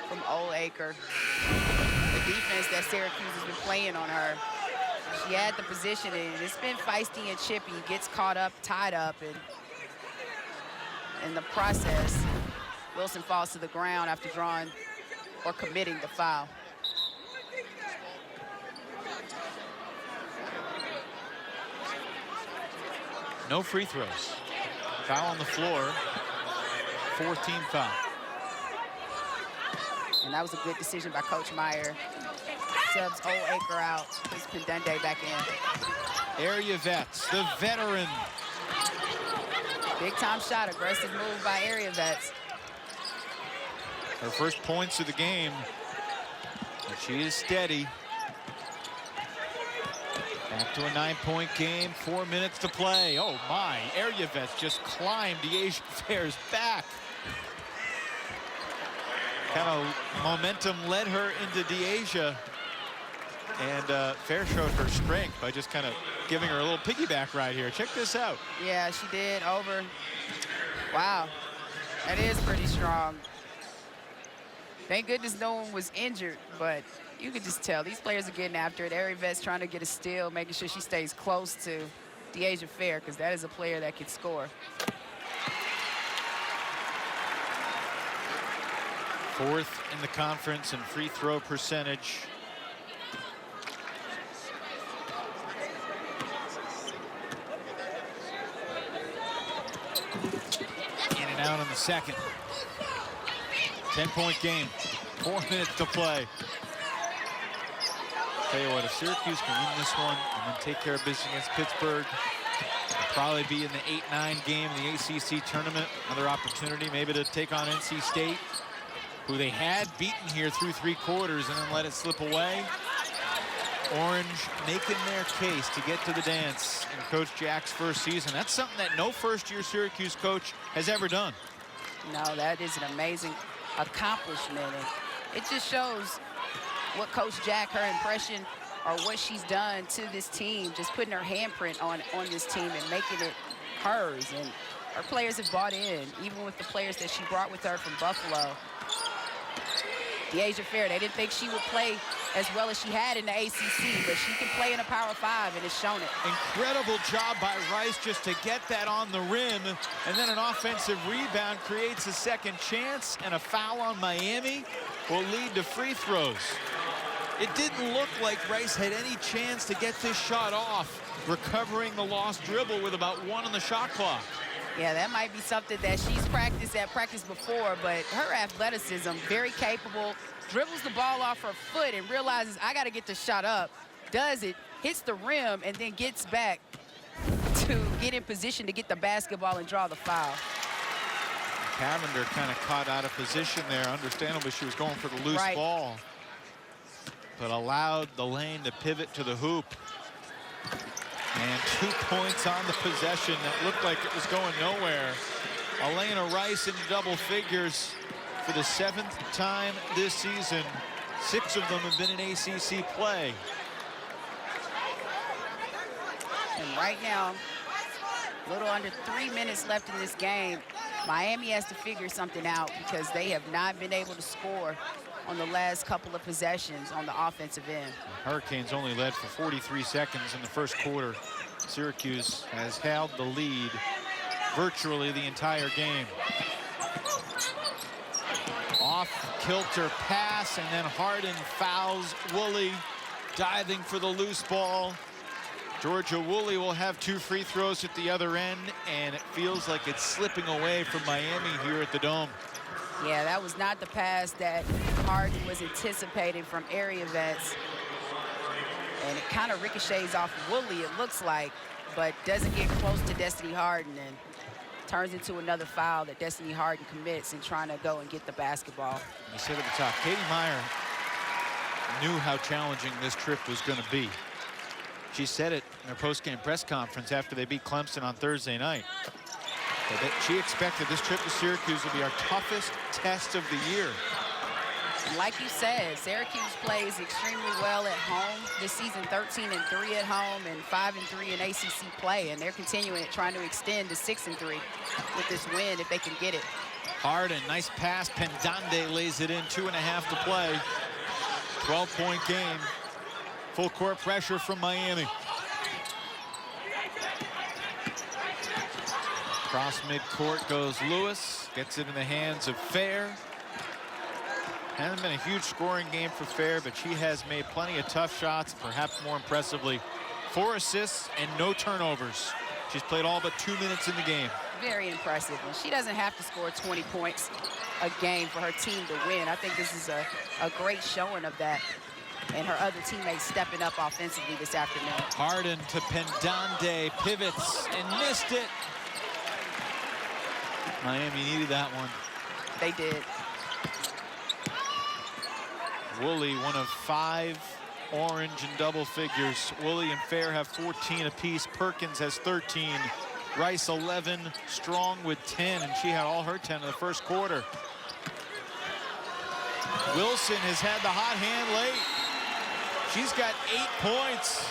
from Oldacre. The defense that Syracuse has been playing on her. She had the position, and it's been feisty and chippy. Gets caught up, tied up, and in the process, Wilson falls to the ground after drawing or committing the foul. No free throws. Foul on the floor. 14 foul. And that was a good decision by Coach Meyer. Subs Oldacre out, puts Pendende back in. Area vets, the veteran. Big time shot, aggressive move by area vets. Her first points of the game. But she is steady. Back to a 9-point game, 4 minutes to play. Oh my, area vets just climbed Dyaisha Fair's back. Kind of momentum led her into Dyaisha. And Fair showed her strength by just kind of giving her a little piggyback ride here. Check this out. Yeah, she did over. Wow, that is pretty strong. Thank goodness no one was injured, but you could just tell these players are getting after it. Area vet's trying to get a steal, making sure she stays close to Dyaisha Fair, because that is a player that can score. Fourth in the conference in free throw percentage. In and out in the second. 10-point game. 4 minutes to play. Tell you what, if Syracuse can win this one and then take care of business against Pittsburgh, they'll probably be in the 8-9 game in the ACC tournament. Another opportunity maybe to take on NC State, who they had beaten here through 3 quarters and then let it slip away. Orange making their case to get to the dance in Coach Jack's first season. That's something that no first-year Syracuse coach has ever done. No, that is an amazing accomplishment. And it just shows what Coach Jack, her impression, or what she's done to this team, just putting her handprint on this team and making it hers. And her players have bought in, even with the players that she brought with her from Buffalo. Dyaisha Fair, they didn't think she would play as well as she had in the ACC, but she can play in a Power 5, and it's shown it. Incredible job by Rice just to get that on the rim, and then an offensive rebound creates a second chance, and a foul on Miami will lead to free throws. It didn't look like Rice had any chance to get this shot off, recovering the lost dribble with about 1 on the shot clock. Yeah, that might be something that she's practiced before, but her athleticism, very capable, dribbles the ball off her foot and realizes, I got to get the shot up, does it, hits the rim, and then gets back to get in position to get the basketball and draw the foul. Cavender kind of caught out of position there. Understandably, she was going for the loose ball, but allowed the lane to pivot to the hoop. And 2 points on the possession that looked like it was going nowhere. Alaina Rice into double figures for the 7th time this season. 6 of them have been in ACC play. And right now, a little under 3 minutes left in this game. Miami has to figure something out because they have not been able to score on the last couple of possessions on the offensive end. The Hurricanes only led for 43 seconds in the first quarter. Syracuse has held the lead virtually the entire game. Off-kilter pass, and then Harden fouls Woolley, diving for the loose ball. Georgia Woolley will have 2 free throws at the other end, and it feels like it's slipping away from Miami here at the Dome. Yeah, that was not the pass that Harden was anticipating from area vets. And it kind of ricochets off Woolley, it looks like, but doesn't get close to Destiny Harden. And turns into another foul that Destiny Harden commits and trying to go and get the basketball. You said at the top, Katie Meyer knew how challenging this trip was going to be. She said it in her post-game press conference after they beat Clemson on Thursday night. That she expected this trip to Syracuse to be our toughest test of the year. And like you said, Syracuse plays extremely well at home this season, 13-3 at home and 5-3 in ACC play, and they're continuing trying to extend to 6-3 with this win if they can get it. Harden, nice pass. Pendande lays it in, 2.5 to play. 12-point game. Full court pressure from Miami. Across midcourt goes Lewis. Gets it in the hands of Fair. Hasn't been a huge scoring game for Fair, but she has made plenty of tough shots. Perhaps more impressively, 4 assists and no turnovers. She's played all but 2 minutes in the game. Very impressive. And she doesn't have to score 20 points a game for her team to win. I think this is a great showing of that. And her other teammates stepping up offensively this afternoon. Harden to Pendande, pivots and missed it. Miami needed that one. They did. Woolley, one of 5 orange in double figures. Woolley and Fair have 14 apiece. Perkins has 13. Rice 11, Strong with 10, and she had all her 10 in the first quarter. Wilson has had the hot hand late. She's got 8 points,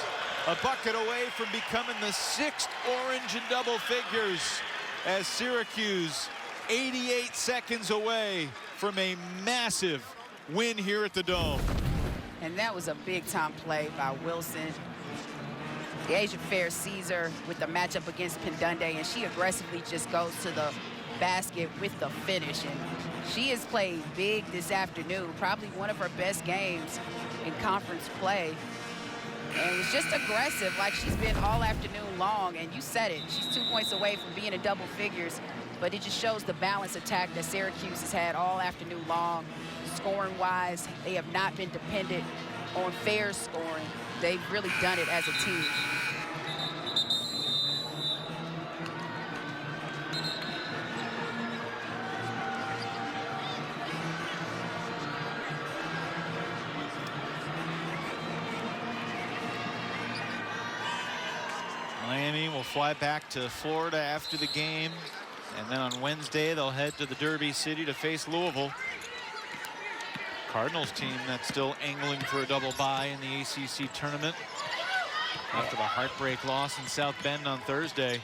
a bucket away from becoming the 6th orange in double figures, as Syracuse 88 seconds away from a massive win here at the Dome. And that was a big-time play by Wilson. Dyaisha Fair sees her with the matchup against Pendande, and she aggressively just goes to the basket with the finish. And she has played big this afternoon, probably one of her best games in conference play. And was just aggressive like she's been all afternoon long. And you said it, she's 2 points away from being in double figures, but it just shows the balanced attack that Syracuse has had all afternoon long. Scoring-wise, they have not been dependent on Fair's scoring. They've really done it as a team. Miami will fly back to Florida after the game, and then on Wednesday they'll head to the Derby City to face Louisville. Cardinals team that's still angling for a double bye in the ACC tournament after the heartbreak loss in South Bend on Thursday.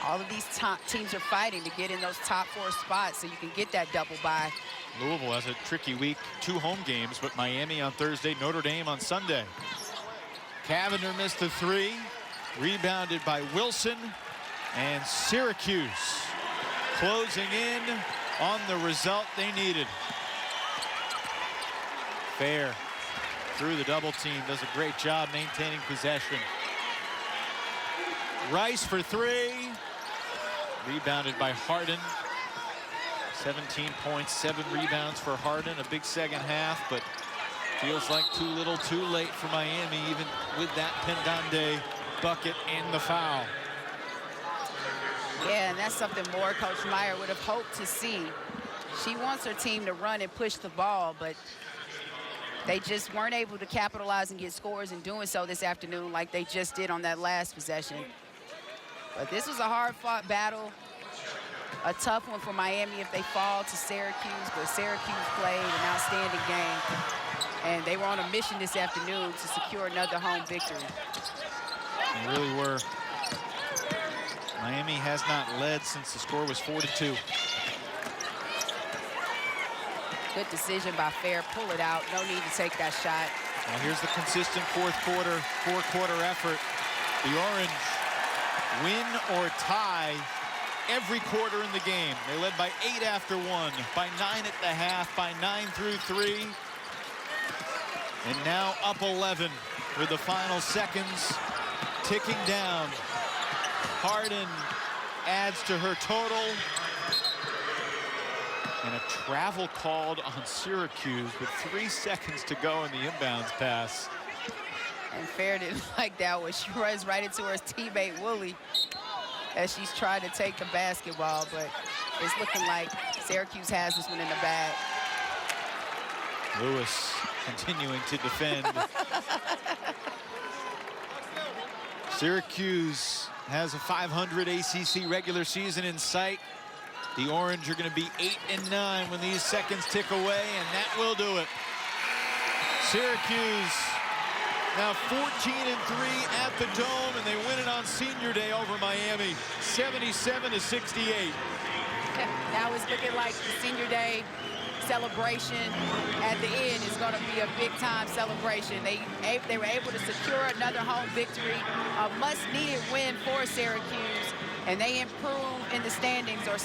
All of these top teams are fighting to get in those top 4 spots so you can get that double bye. Louisville has a tricky week, 2 home games, but Miami on Thursday, Notre Dame on Sunday. Cavender missed the 3, rebounded by Wilson, and Syracuse closing in on the result they needed. Fair through the double team, does a great job maintaining possession. Rice for 3, rebounded by Harden. 17 points, 7 rebounds for Harden, a big second half, but feels like too little too late for Miami, even with that Pendande bucket and the foul. Yeah, and that's something more Coach Meyer would have hoped to see. She wants her team to run and push the ball, but they just weren't able to capitalize and get scores in doing so this afternoon like they just did on that last possession. But this was a hard-fought battle, a tough one for Miami if they fall to Syracuse, but Syracuse played an outstanding game, and they were on a mission this afternoon to secure another home victory. They really were. Miami has not led since the score was 4-2. Good decision by Fair. Pull it out. No need to take that shot. Well, here's the consistent four-quarter effort. The Orange win or tie every quarter in the game. They led by 8 after 1, by 9 at the half, by 9 through 3. And now up 11 with the final seconds ticking down. Harden adds to her total. And a travel called on Syracuse with 3 seconds to go in the inbounds pass. And Fair didn't like that one. She runs right into her teammate, Woolley. as she's trying to take the basketball, but it's looking like Syracuse has this one in the bag. Lewis continuing to defend. Syracuse has a 500 ACC regular season in sight. The Orange are going to be 8-9 when these seconds tick away, and that will do it. Syracuse now 14-3 at the Dome, and they win it on Senior Day over Miami, 77-68. Now it's looking like the Senior Day celebration at the end is going to be a big-time celebration. They were able to secure another home victory, a much-needed win for Syracuse, and they improve in the standings or